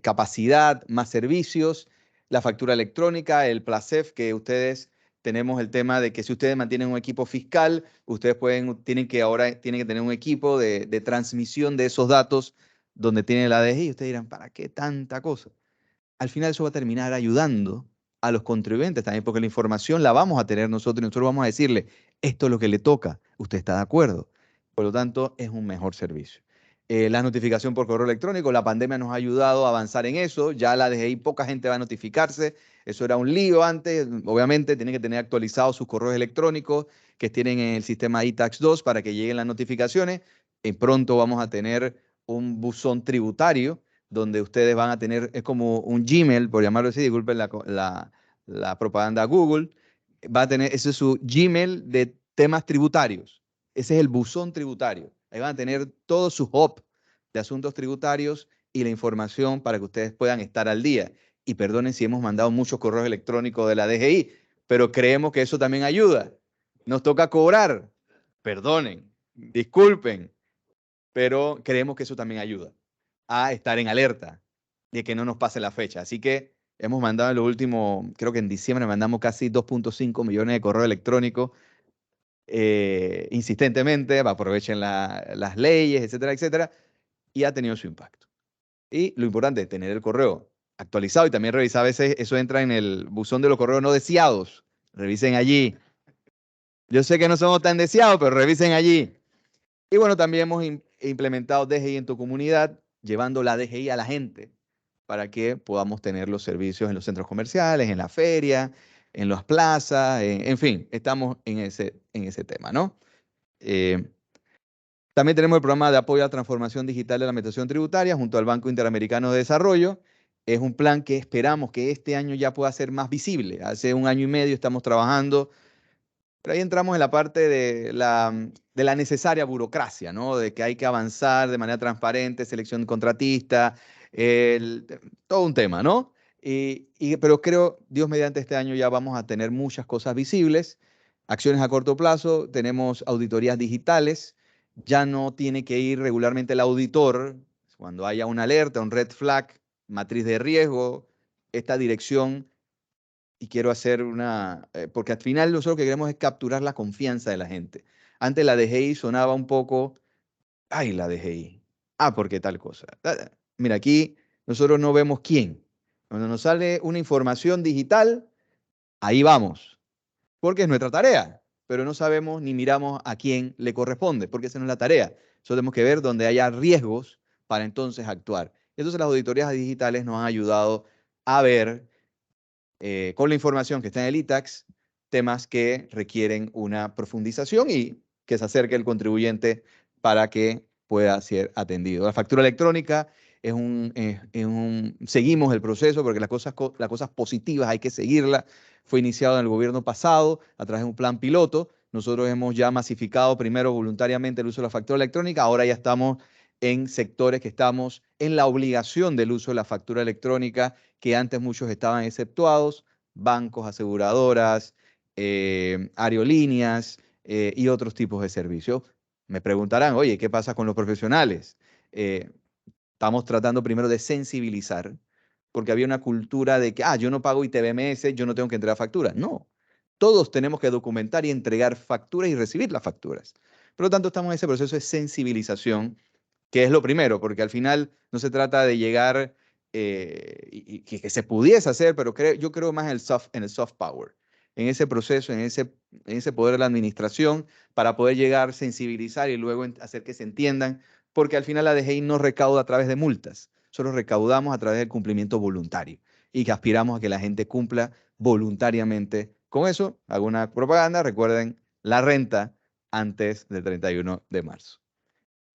capacidad, más servicios. La factura electrónica, el Placef, que ustedes tenemos el tema de que si ustedes mantienen un equipo fiscal, ustedes tienen que tener un equipo de transmisión de esos datos donde tiene la DGI. Y ustedes dirán, ¿para qué tanta cosa? Al final eso va a terminar ayudando a los contribuyentes también, porque la información la vamos a tener nosotros y nosotros vamos a decirle, esto es lo que le toca, ¿usted está de acuerdo? Por lo tanto, es un mejor servicio. La notificación por correo electrónico, la pandemia nos ha ayudado a avanzar en eso, ya la DGI poca gente va a notificarse, eso era un lío antes, obviamente tienen que tener actualizados sus correos electrónicos que tienen en el sistema iTax 2 para que lleguen las notificaciones. Pronto vamos a tener un buzón tributario donde ustedes van a tener, es como un Gmail, por llamarlo así, disculpen la propaganda Google, va a tener, ese es su Gmail de temas tributarios. Ese es el buzón tributario. Ahí van a tener todos sus hub de asuntos tributarios y la información para que ustedes puedan estar al día. Y perdonen si hemos mandado muchos correos electrónicos de la DGI, pero creemos que eso también ayuda. Nos toca cobrar. Perdonen, disculpen, pero creemos que eso también ayuda a estar en alerta de que no nos pase la fecha. Así que hemos mandado en lo último, creo que en diciembre mandamos casi 2.5 millones de correos electrónicos insistentemente, aprovechen las leyes, etcétera, etcétera, y ha tenido su impacto. Y lo importante es tener el correo actualizado y también revisar, a veces eso entra en el buzón de los correos no deseados. Revisen allí. Yo sé que no somos tan deseados, pero revisen allí. Y bueno, también hemos implementado DGI en tu comunidad, llevando la DGI a la gente para que podamos tener los servicios en los centros comerciales, en la feria, en las plazas, en fin, estamos en ese tema, ¿no? También tenemos el programa de apoyo a la transformación digital de la administración tributaria junto al Banco Interamericano de Desarrollo. Es un plan que esperamos que este año ya pueda ser más visible. Hace un año y medio estamos trabajando, pero ahí entramos en la parte de la necesaria burocracia, ¿no? De que hay que avanzar de manera transparente, selección contratista, todo un tema, ¿no? Pero creo, Dios mediante este año ya vamos a tener muchas cosas visibles, acciones a corto plazo, tenemos auditorías digitales, ya no tiene que ir regularmente el auditor cuando haya una alerta, un red flag, matriz de riesgo, esta dirección. Y quiero hacer porque al final nosotros lo que queremos es capturar la confianza de la gente. Antes la DGI sonaba un poco, ay, la DGI, porque tal cosa. Mira, aquí nosotros no vemos quién. Cuando nos sale una información digital, ahí vamos, porque es nuestra tarea, pero no sabemos ni miramos a quién le corresponde, porque esa no es la tarea. Nosotros tenemos que ver donde haya riesgos para entonces actuar. Entonces las auditorías digitales nos han ayudado a ver con la información que está en el ITAX temas que requieren una profundización y que se acerque el contribuyente para que pueda ser atendido. La factura electrónica seguimos el proceso porque las cosas positivas hay que seguirlas. Fue iniciado en el gobierno pasado a través de un plan piloto. Nosotros hemos ya masificado primero voluntariamente el uso de la factura electrónica. Ahora ya estamos en sectores que estamos en la obligación del uso de la factura electrónica, que antes muchos estaban exceptuados, bancos, aseguradoras, aerolíneas y otros tipos de servicios. Me preguntarán, oye, ¿qué pasa con los profesionales? Estamos tratando primero de sensibilizar, porque había una cultura de que, yo no pago ITBMS, yo no tengo que entregar facturas. No, todos tenemos que documentar y entregar facturas y recibir las facturas. Por lo tanto, estamos en ese proceso de sensibilización, que es lo primero, porque al final no se trata de llegar y que se pudiese hacer, pero yo creo más en el soft power, en ese proceso, en ese poder de la administración, para poder llegar, sensibilizar y luego hacer que se entiendan, porque al final la DGI no recauda a través de multas, solo recaudamos a través del cumplimiento voluntario y que aspiramos a que la gente cumpla voluntariamente. Con eso, hago una propaganda, recuerden la renta antes del 31 de marzo.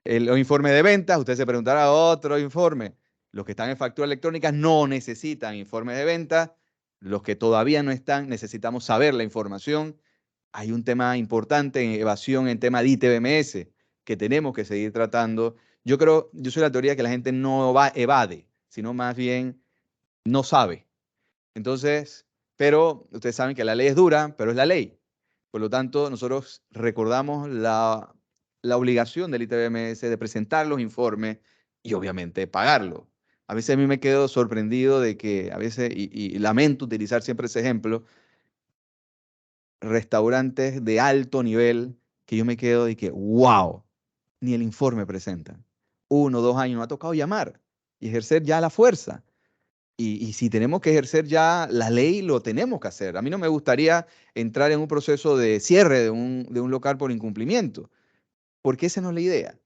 Los informes de ventas, usted se preguntará, otro informe. Los que están en factura electrónica no necesitan informes de ventas. Los que todavía no están, necesitamos saber la información. Hay un tema importante en evasión en tema de ITBMS que tenemos que seguir tratando. Yo soy la teoría que la gente no evade, sino más bien no sabe. Entonces, pero ustedes saben que la ley es dura, pero es la ley. Por lo tanto, nosotros recordamos la obligación del ITBMS de presentar los informes y obviamente pagarlo. A veces a mí me quedo sorprendido de que a veces, y lamento utilizar siempre ese ejemplo, restaurantes de alto nivel que yo me quedo de que, wow, ni el informe presentan. 1 o 2 años me ha tocado llamar y ejercer ya la fuerza. Y si tenemos que ejercer ya la ley, lo tenemos que hacer. A mí no me gustaría entrar en un proceso de cierre de un local por incumplimiento, porque esa no es la idea.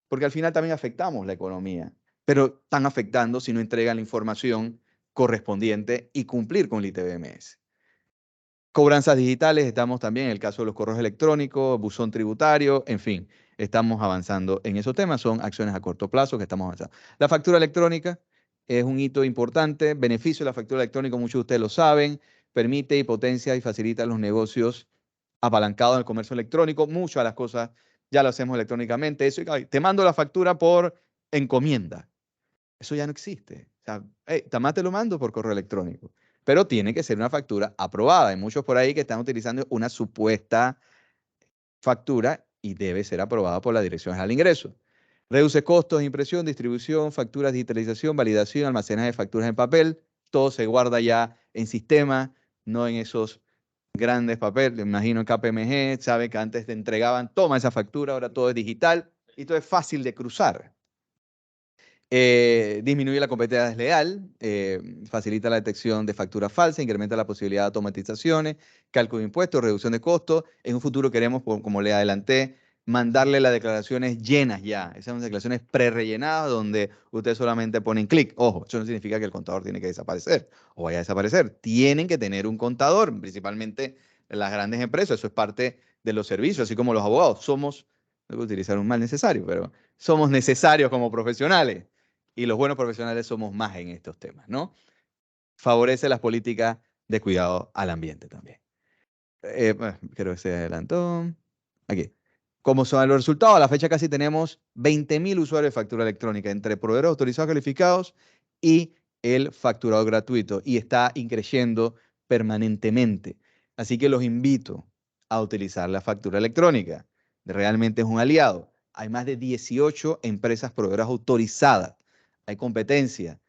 Porque al final también afectamos la economía, pero están afectando si no entregan la información correspondiente y cumplir con el ITBMS. Cobranzas digitales, estamos también en el caso de los correos electrónicos, buzón tributario, en fin, estamos avanzando en esos temas, son acciones a corto plazo que estamos avanzando. La factura electrónica es un hito importante, beneficio de la factura electrónica, muchos de ustedes lo saben, permite y potencia y facilita los negocios apalancados en el comercio electrónico, muchas de las cosas ya lo hacemos electrónicamente, eso, te mando la factura por encomienda, eso ya no existe, o sea, tamás te lo mando por correo electrónico. Pero tiene que ser una factura aprobada. Hay muchos por ahí que están utilizando una supuesta factura y debe ser aprobada por la Dirección General de Ingresos. Reduce costos de impresión, distribución, facturas, digitalización, validación, almacenaje de facturas en papel. Todo se guarda ya en sistema, no en esos grandes papeles. Me imagino en KPMG, sabe que antes te entregaban, toma esa factura, ahora todo es digital y todo es fácil de cruzar. Disminuye la competencia desleal, facilita la detección de facturas falsas, incrementa la posibilidad de automatizaciones, cálculo de impuestos, reducción de costos. En un futuro queremos, como le adelanté, mandarle las declaraciones llenas ya. Esas son declaraciones prerellenadas donde usted solamente pone clic. Ojo, eso no significa que el contador tiene que desaparecer o vaya a desaparecer. Tienen que tener un contador, principalmente las grandes empresas. Eso es parte de los servicios, así como los abogados. No voy a utilizar un mal necesario, pero somos necesarios como profesionales. Y los buenos profesionales somos más en estos temas, ¿no? Favorece las políticas de cuidado al ambiente también. Creo que se adelantó. Aquí. Como son los resultados, a la fecha casi tenemos 20.000 usuarios de factura electrónica entre proveedores autorizados calificados y el facturado gratuito. Y está increciendo permanentemente. Así que los invito a utilizar la factura electrónica. Realmente es un aliado. Hay más de 18 empresas proveedoras autorizadas. Hay competencia,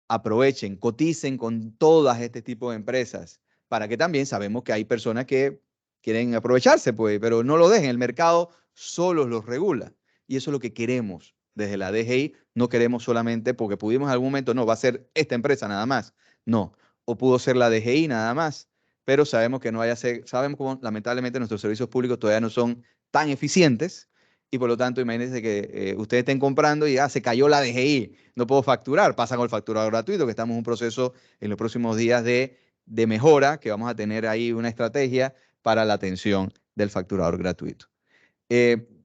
aprovechen, coticen con todas este tipo de empresas, para que también sabemos que hay personas que quieren aprovecharse, pues, pero no lo dejen, el mercado solo los regula. Y eso es lo que queremos desde la DGI, no queremos solamente porque pudimos en algún momento, no, va a ser esta empresa nada más, no, o pudo ser la DGI nada más, pero sabemos que no vaya a ser, sabemos cómo lamentablemente nuestros servicios públicos todavía no son tan eficientes y por lo tanto imagínense que ustedes estén comprando y se cayó la DGI, no puedo facturar, pasa con el facturador gratuito, que estamos en un proceso en los próximos días de mejora, que vamos a tener ahí una estrategia para la atención del facturador gratuito.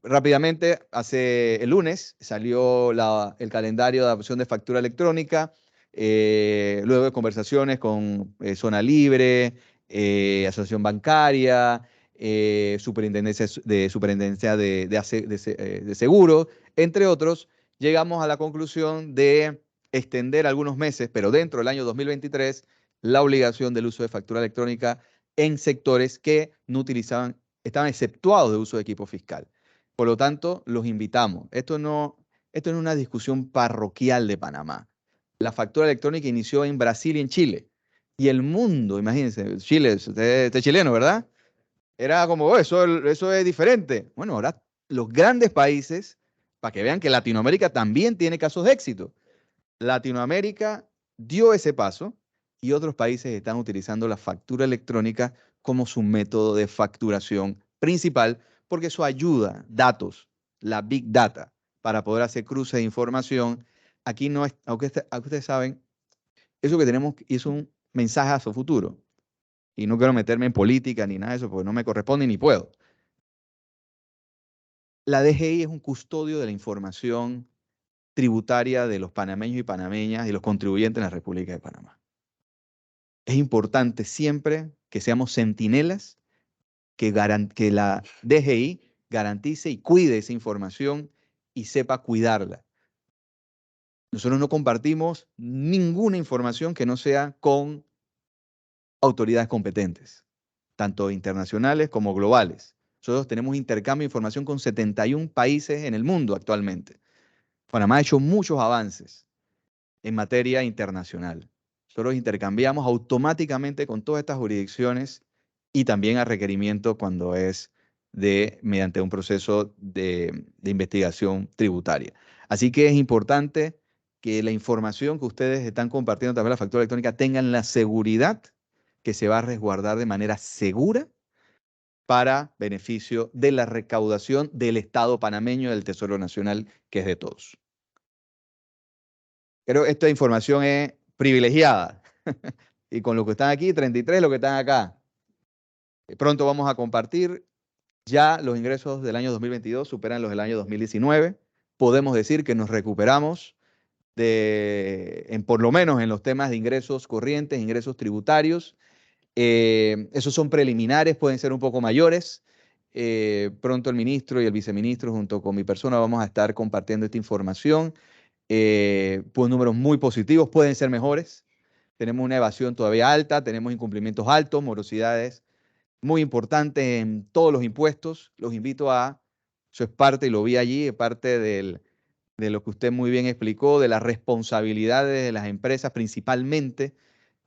Rápidamente, el lunes salió el calendario de adopción de factura electrónica, luego de conversaciones con Zona Libre, Asociación Bancaria, Superintendencia de Seguros, entre otros, llegamos a la conclusión de extender algunos meses, pero dentro del año 2023, la obligación del uso de factura electrónica en sectores que no estaban exceptuados de uso de equipo fiscal. Por lo tanto, los invitamos. Esto no es una discusión parroquial de Panamá. La factura electrónica inició en Brasil y en Chile. Y el mundo, imagínense, Chile, usted es chileno, ¿verdad? Era como, eso es diferente. Bueno, ahora los grandes países, para que vean que Latinoamérica también tiene casos de éxito. Latinoamérica dio ese paso y otros países están utilizando la factura electrónica como su método de facturación principal, porque eso ayuda datos, la Big Data, para poder hacer cruces de información. Aquí no es, aunque ustedes saben, eso que tenemos es un mensaje a su futuro. Y no quiero meterme en política ni nada de eso, porque no me corresponde ni puedo. La DGI es un custodio de la información tributaria de los panameños y panameñas y los contribuyentes en la República de Panamá. Es importante siempre que seamos centinelas, que la DGI garantice y cuide esa información y sepa cuidarla. Nosotros no compartimos ninguna información que no sea con autoridades competentes, tanto internacionales como globales. Nosotros tenemos intercambio de información con 71 países en el mundo actualmente. Panamá ha hecho muchos avances en materia internacional. Nosotros intercambiamos automáticamente con todas estas jurisdicciones y también a requerimiento cuando es mediante un proceso de investigación tributaria. Así que es importante que la información que ustedes están compartiendo también la factura electrónica tengan la seguridad que se va a resguardar de manera segura para beneficio de la recaudación del Estado panameño, del Tesoro Nacional, que es de todos. Creo que esta información es privilegiada. Y con los que están aquí, 33 los que están acá. Pronto vamos a compartir. Ya los ingresos del año 2022 superan los del año 2019. Podemos decir que nos recuperamos por lo menos en los temas de ingresos corrientes, ingresos tributarios. Esos son preliminares, pueden ser un poco mayores. Pronto el ministro y el viceministro junto con mi persona vamos a estar compartiendo esta información. Pues números muy positivos, pueden ser mejores. Tenemos una evasión todavía alta, tenemos incumplimientos altos, morosidades muy importantes en todos los impuestos. Los invito eso es parte, y lo vi allí, es parte de lo que usted muy bien explicó, de las responsabilidades de las empresas, principalmente,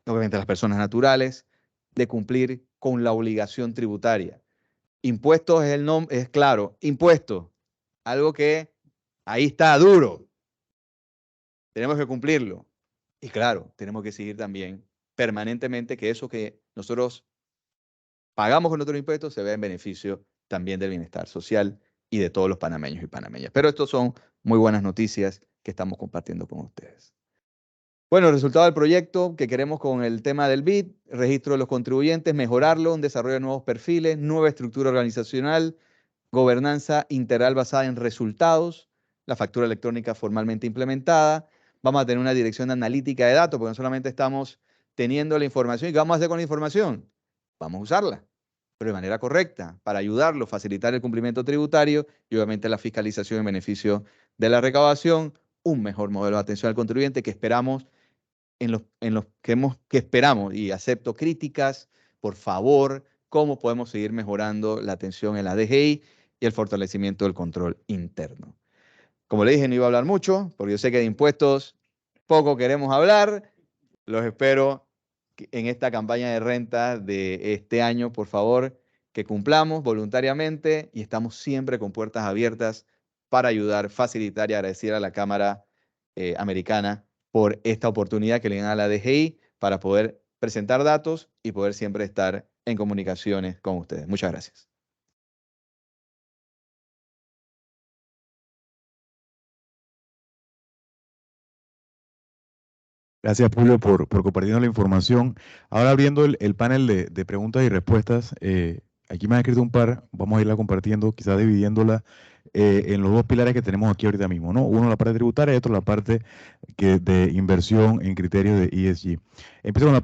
obviamente las personas naturales, de cumplir con la obligación tributaria. Impuestos es claro, impuestos, algo que ahí está duro. Tenemos que cumplirlo. Y claro, tenemos que seguir también permanentemente que eso que nosotros pagamos con nuestros impuestos se vea en beneficio también del bienestar social y de todos los panameños y panameñas. Pero estos son muy buenas noticias que estamos compartiendo con ustedes. Bueno, el resultado del proyecto que queremos con el tema del BID, registro de los contribuyentes, mejorarlo, un desarrollo de nuevos perfiles, nueva estructura organizacional, gobernanza integral basada en resultados, la factura electrónica formalmente implementada. Vamos a tener una dirección analítica de datos, porque no solamente estamos teniendo la información. ¿Y qué vamos a hacer con la información? Vamos a usarla, pero de manera correcta, para ayudarlo, facilitar el cumplimiento tributario y obviamente la fiscalización en beneficio de la recaudación, un mejor modelo de atención al contribuyente que esperamos, que esperamos, y acepto críticas, por favor, cómo podemos seguir mejorando la atención en la DGI y el fortalecimiento del control interno. Como le dije, no iba a hablar mucho, porque yo sé que de impuestos poco queremos hablar. Los espero en esta campaña de renta de este año, por favor, que cumplamos voluntariamente y estamos siempre con puertas abiertas para ayudar, facilitar y agradecer a la Cámara Americana por esta oportunidad que le dan a la DGI para poder presentar datos y poder siempre estar en comunicaciones con ustedes. Muchas gracias. Gracias, Julio, por compartirnos la información. Ahora abriendo el panel de preguntas y respuestas, aquí me han escrito un par, vamos a irla compartiendo, quizás dividiéndola en los dos pilares que tenemos aquí ahorita mismo, ¿no? Uno la parte tributaria y otro la parte de inversión en criterios de ESG. Empiezo con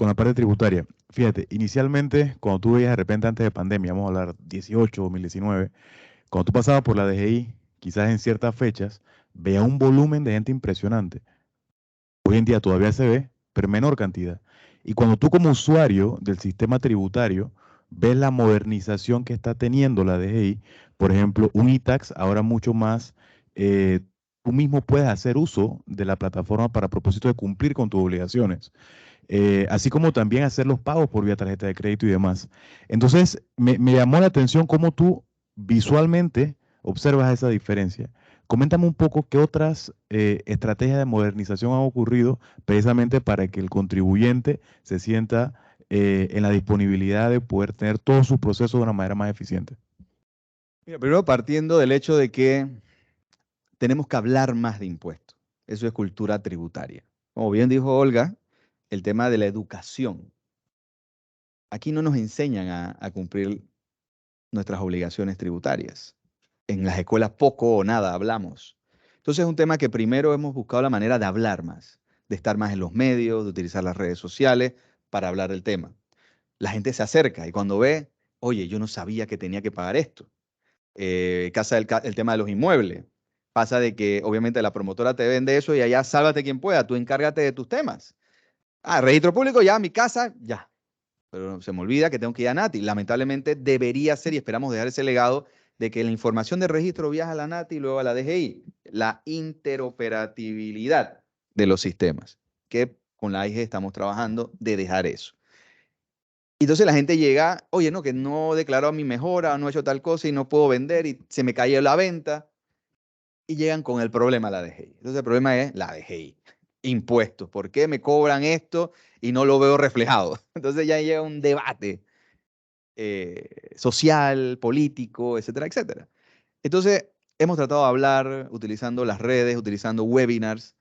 la parte tributaria. Fíjate, inicialmente, cuando tú veías de repente antes de pandemia, vamos a hablar 18, 2019, cuando tú pasabas por la DGI, quizás en ciertas fechas, veías un volumen de gente impresionante. Hoy en día todavía se ve, pero en menor cantidad. Y cuando tú como usuario del sistema tributario ves la modernización que está teniendo la DGI, por ejemplo, un e-tax ahora mucho más, tú mismo puedes hacer uso de la plataforma para propósito de cumplir con tus obligaciones, así como también hacer los pagos por vía tarjeta de crédito y demás. Entonces, me llamó la atención cómo tú visualmente observas esa diferencia. Coméntame un poco qué otras estrategias de modernización han ocurrido precisamente para que el contribuyente se sienta en la disponibilidad de poder tener todos sus procesos de una manera más eficiente. Mira, primero partiendo del hecho de que tenemos que hablar más de impuestos. Eso es cultura tributaria. Como bien dijo Olga, el tema de la educación. Aquí no nos enseñan a cumplir nuestras obligaciones tributarias. En las escuelas poco o nada hablamos. Entonces es un tema que primero hemos buscado la manera de hablar más, de estar más en los medios, de utilizar las redes sociales para hablar del tema. La gente se acerca y cuando ve, oye, yo no sabía que tenía que pagar esto. El tema de los inmuebles. Pasa de que obviamente la promotora te vende eso y allá sálvate quien pueda, tú encárgate de tus temas. Registro público, ya, mi casa, ya. Pero se me olvida que tengo que ir a NATI. Lamentablemente debería ser, y esperamos dejar ese legado, de que la información de registro viaja a la NATI y luego a la DGI. La interoperabilidad de los sistemas, que con la AIG estamos trabajando de dejar eso. Entonces la gente llega, oye, no, que no declaró mi mejora, no he hecho tal cosa y no puedo vender y se me cayó la venta. Y llegan con el problema a la DGI. Entonces el problema es la DGI. Impuestos. ¿Por qué me cobran esto y no lo veo reflejado? Entonces ya llega un debate social, político, etcétera, etcétera. Entonces hemos tratado de hablar utilizando las redes, utilizando webinars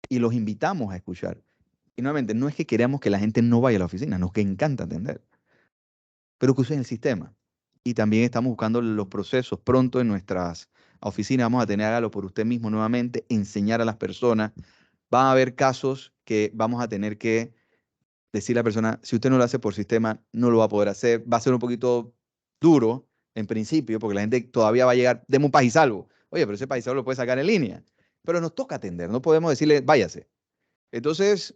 y los invitamos a escuchar. Y nuevamente, no es que queramos que la gente no vaya a la oficina, nos que encanta atender, pero que usen el sistema. Y también estamos buscando los procesos pronto en nuestras oficinas. Vamos a tener, hágalo por usted mismo nuevamente, enseñar a las personas. Van a haber casos que vamos a tener que decirle a la persona, si usted no lo hace por sistema, no lo va a poder hacer. Va a ser un poquito duro en principio, porque la gente todavía va a llegar, deme un país salvo. Oye, pero ese país salvo lo puede sacar en línea. Pero nos toca atender, no podemos decirle, váyase. Entonces,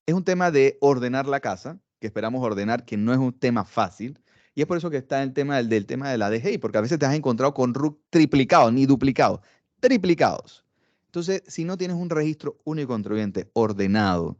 es un tema de ordenar la casa, que esperamos ordenar, que no es un tema fácil. Y es por eso que está el tema del tema de la DGI, porque a veces te has encontrado con RUC triplicados, ni duplicados, triplicados. Entonces, si no tienes un registro único contribuyente ordenado,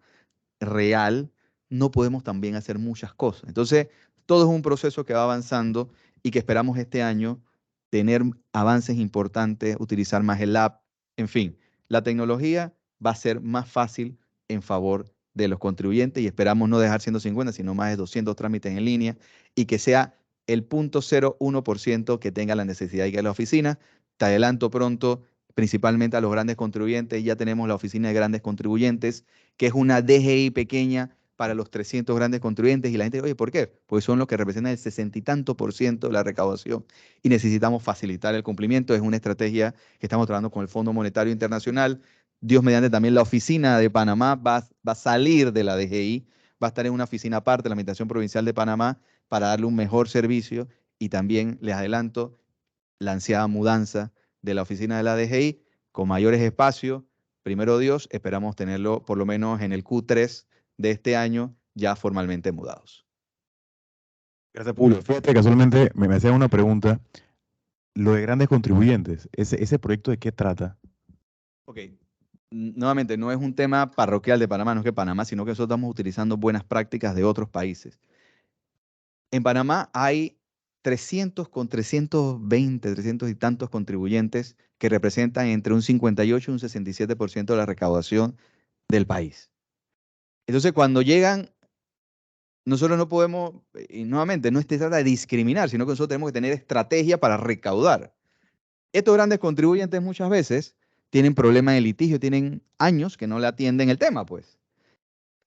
real, no podemos también hacer muchas cosas. Entonces, todo es un proceso que va avanzando y que esperamos este año tener avances importantes, utilizar más el app, en fin, la tecnología va a ser más fácil en favor de los contribuyentes y esperamos no dejar 150, sino más de 200 trámites en línea y que sea el 0.01% que tenga la necesidad de ir a la oficina. Te adelanto pronto, principalmente a los grandes contribuyentes, ya tenemos la oficina de grandes contribuyentes, que es una DGI pequeña para los 300 grandes contribuyentes y la gente, oye, ¿por qué? Porque son los que representan el 60 y tanto % de la recaudación y necesitamos facilitar el cumplimiento. Es una estrategia que estamos trabajando con el Fondo Monetario Internacional. Dios mediante también la oficina de Panamá va a salir de la DGI, va a estar en una oficina aparte, la Administración Provincial de Panamá, para darle un mejor servicio y también les adelanto la ansiada mudanza de la oficina de la DGI con mayores espacios. Primero Dios, esperamos tenerlo por lo menos en el Q3 de este año ya formalmente mudados. Gracias, Julio. Fíjate, casualmente me hacía una pregunta. Lo de grandes contribuyentes, ¿ese proyecto de qué trata? Ok. Nuevamente, no es un tema parroquial de Panamá, no es que Panamá, sino que nosotros estamos utilizando buenas prácticas de otros países. En Panamá hay 300 con 320, 300 y tantos contribuyentes que representan entre un 58 y un 67% de la recaudación del país. Entonces, cuando llegan, nosotros no podemos, y nuevamente, no se trata de discriminar, sino que nosotros tenemos que tener estrategia para recaudar. Estos grandes contribuyentes muchas veces tienen problemas de litigio, tienen años que no le atienden el tema, pues.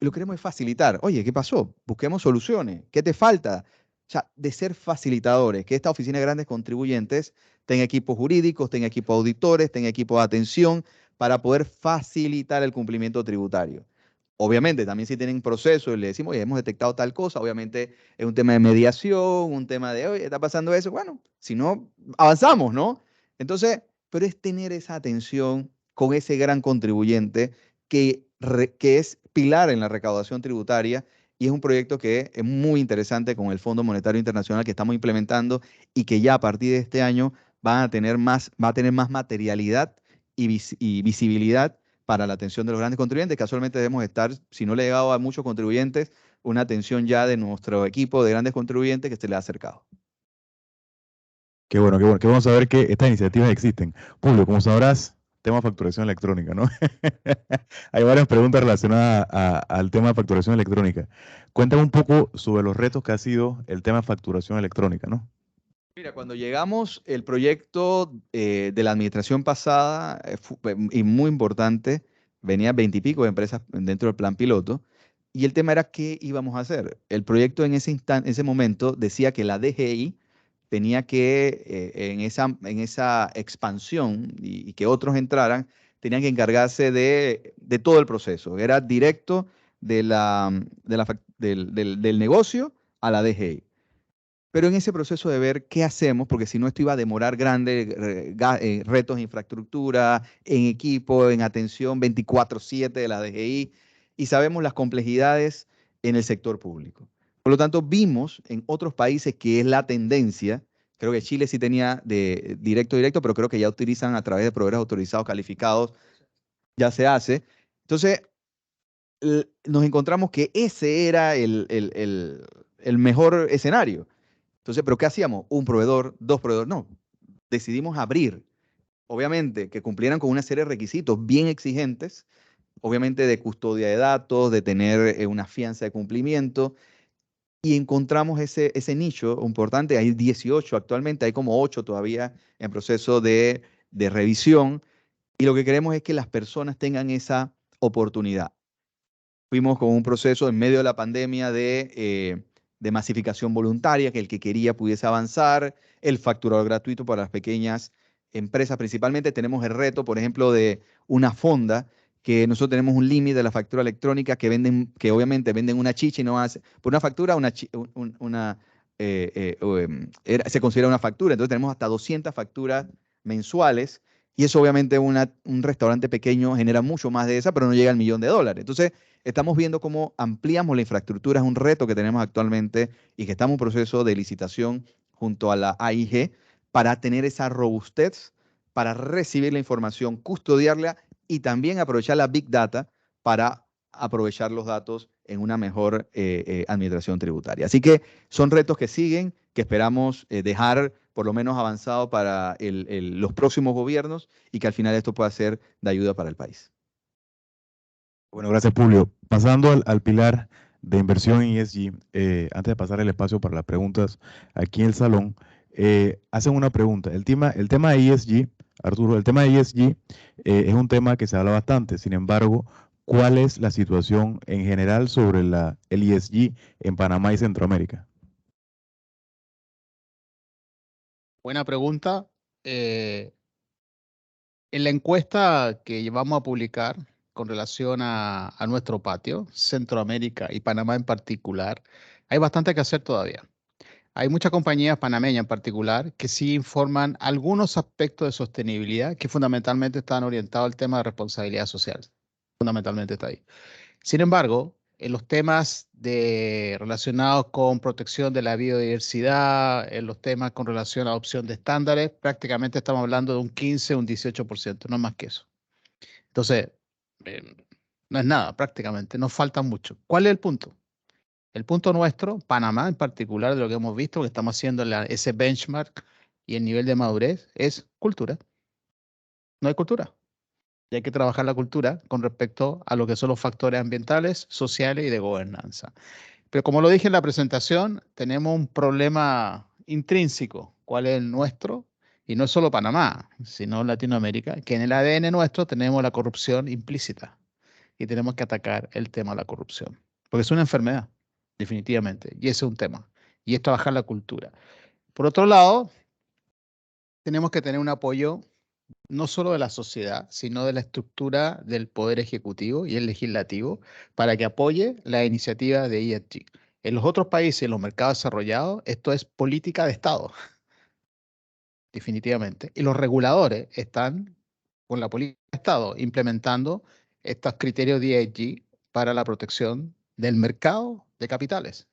lo queremos es facilitar. Oye, ¿qué pasó? Busquemos soluciones. ¿Qué te falta? O sea, de ser facilitadores, que esta oficina de grandes contribuyentes tenga equipos jurídicos, tenga equipos auditores, tenga equipos de atención para poder facilitar el cumplimiento tributario. Obviamente, también si tienen procesos y le decimos, oye, hemos detectado tal cosa, obviamente es un tema de mediación, un tema de, oye, está pasando eso. Bueno, si no, avanzamos, ¿no? Entonces, pero es tener esa atención con ese gran contribuyente que es pilar en la recaudación tributaria y es un proyecto que es muy interesante con el Fondo Monetario Internacional que estamos implementando y que ya a partir de este año va a tener más materialidad y visibilidad para la atención de los grandes contribuyentes. Casualmente debemos estar, si no le ha llegado a muchos contribuyentes, una atención ya de nuestro equipo de grandes contribuyentes que se le ha acercado. Qué bueno, qué bueno. Qué bueno saber que estas iniciativas existen. Julio, como sabrás, tema de facturación electrónica, ¿no? Hay varias preguntas relacionadas al tema de facturación electrónica. Cuéntame un poco sobre los retos que ha sido el tema de facturación electrónica, ¿no? Mira, cuando llegamos, el proyecto de la administración pasada, y muy importante, venía 20 y pico de empresas dentro del plan piloto, y el tema era qué íbamos a hacer. El proyecto en ese momento decía que la DGI tenía que, en esa expansión y que otros entraran, tenían que encargarse de todo el proceso. Era directo del negocio a la DGI. Pero en ese proceso de ver qué hacemos, porque si no esto iba a demorar grandes retos en infraestructura, en equipo, en atención 24/7 de la DGI, y sabemos las complejidades en el sector público. Por lo tanto, vimos en otros países que es la tendencia, creo que Chile sí tenía de directo, pero creo que ya utilizan a través de proveedores autorizados calificados, ya se hace. Entonces, nos encontramos que ese era el mejor escenario. Entonces, ¿pero qué hacíamos? Un proveedor, dos proveedores. No, decidimos abrir. Obviamente, que cumplieran con una serie de requisitos bien exigentes, obviamente de custodia de datos, de tener una fianza de cumplimiento, y encontramos ese nicho importante. Hay 18 actualmente, hay como 8 todavía en proceso de revisión, y lo que queremos es que las personas tengan esa oportunidad. Fuimos con un proceso en medio de la pandemia de masificación voluntaria, que el que quería pudiese avanzar, el facturador gratuito para las pequeñas empresas. Principalmente tenemos el reto, por ejemplo, de una fonda, que nosotros tenemos un límite de la factura electrónica que obviamente venden una chicha y no hace, por una factura, se considera una factura. Entonces tenemos hasta 200 facturas mensuales y eso obviamente un restaurante pequeño genera mucho más de esa, pero no llega al $1.000.000. Entonces, estamos viendo cómo ampliamos la infraestructura, es un reto que tenemos actualmente y que estamos en proceso de licitación junto a la AIG para tener esa robustez, para recibir la información, custodiarla y también aprovechar la Big Data para aprovechar los datos en una mejor administración tributaria. Así que son retos que siguen, que esperamos dejar por lo menos avanzado para los próximos gobiernos y que al final esto pueda ser de ayuda para el país. Bueno, gracias, Julio. Pasando al pilar de inversión en ESG, antes de pasar el espacio para las preguntas aquí en el salón, hacen una pregunta. El tema de ESG, Arturo, el tema de ESG es un tema que se habla bastante. Sin embargo, ¿cuál es la situación en general sobre el ESG en Panamá y Centroamérica? Buena pregunta. En la encuesta que vamos a publicar con relación a nuestro patio, Centroamérica y Panamá en particular, hay bastante que hacer todavía. Hay muchas compañías panameñas en particular que sí informan algunos aspectos de sostenibilidad que fundamentalmente están orientados al tema de responsabilidad social. Fundamentalmente está ahí. Sin embargo, en los temas relacionados con protección de la biodiversidad, en los temas con relación a adopción de estándares, prácticamente estamos hablando de un 15, un 18%, no más que eso. Entonces, no es nada prácticamente, nos falta mucho. ¿Cuál es el punto? El punto nuestro, Panamá en particular, de lo que hemos visto, que estamos haciendo ese benchmark y el nivel de madurez, es cultura. No hay cultura. Y hay que trabajar la cultura con respecto a lo que son los factores ambientales, sociales y de gobernanza. Pero como lo dije en la presentación, tenemos un problema intrínseco. ¿Cuál es el nuestro? Y no es solo Panamá, sino Latinoamérica, que en el ADN nuestro tenemos la corrupción implícita. y tenemos que atacar el tema de la corrupción, porque es una enfermedad, definitivamente, y ese es un tema, y es trabajar la cultura. Por otro lado, tenemos que tener un apoyo no solo de la sociedad, sino de la estructura del poder ejecutivo y el legislativo para que apoye la iniciativa de ESG. En los otros países, en los mercados desarrollados, esto es política de Estado, definitivamente. Y los reguladores están con la política de Estado implementando estos criterios de ESG para la protección del mercado de capitales.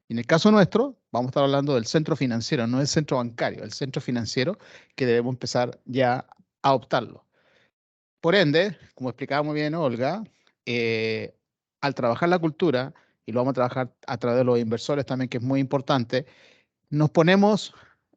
Y en el caso nuestro, vamos a estar hablando del centro financiero, no del centro bancario, el centro financiero que debemos empezar ya a adoptarlo. Por ende, como explicaba muy bien Olga, al trabajar la cultura, y lo vamos a trabajar a través de los inversores también, que es muy importante, nos ponemos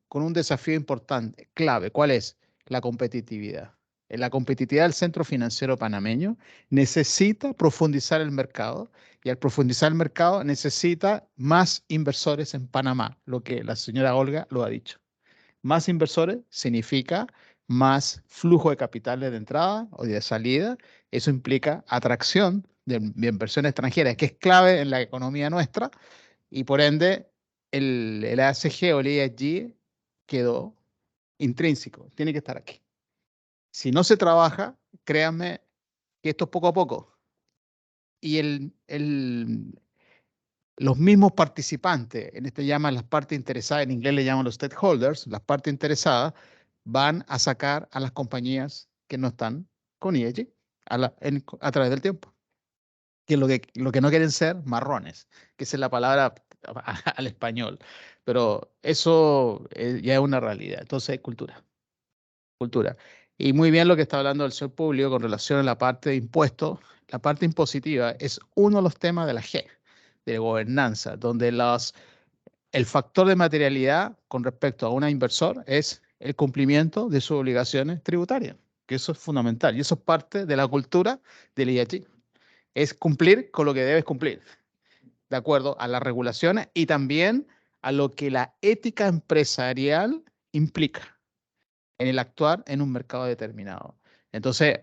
con un desafío importante, clave. ¿Cuál es? La competitividad. La competitividad del centro financiero panameño necesita profundizar el mercado, y al profundizar el mercado necesita más inversores en Panamá, lo que la señora Olga lo ha dicho. Más inversores significa más flujo de capitales de entrada o de salida. Eso implica atracción de inversión extranjera, que es clave en la economía nuestra, y por ende el ESG o el ESG quedó intrínseco, tiene que estar aquí. Si no se trabaja, créanme que esto es poco a poco. Y los mismos participantes, en este llaman las partes interesadas, en inglés le llaman los stakeholders, las partes interesadas, van a sacar a las compañías que no están con ESG a través del tiempo. Que lo que no quieren ser marrones, que esa es la palabra al español. Pero eso ya es una realidad. Entonces, cultura. Cultura. Y muy bien lo que está hablando el señor Publio con relación a la parte de impuestos. La parte impositiva es uno de los temas de la G, de gobernanza, donde el factor de materialidad con respecto a un inversor es el cumplimiento de sus obligaciones tributarias, que eso es fundamental. Y eso es parte de la cultura del ESG. Es cumplir con lo que debes cumplir, de acuerdo a las regulaciones y también a lo que la ética empresarial implica en el actuar en un mercado determinado. Entonces,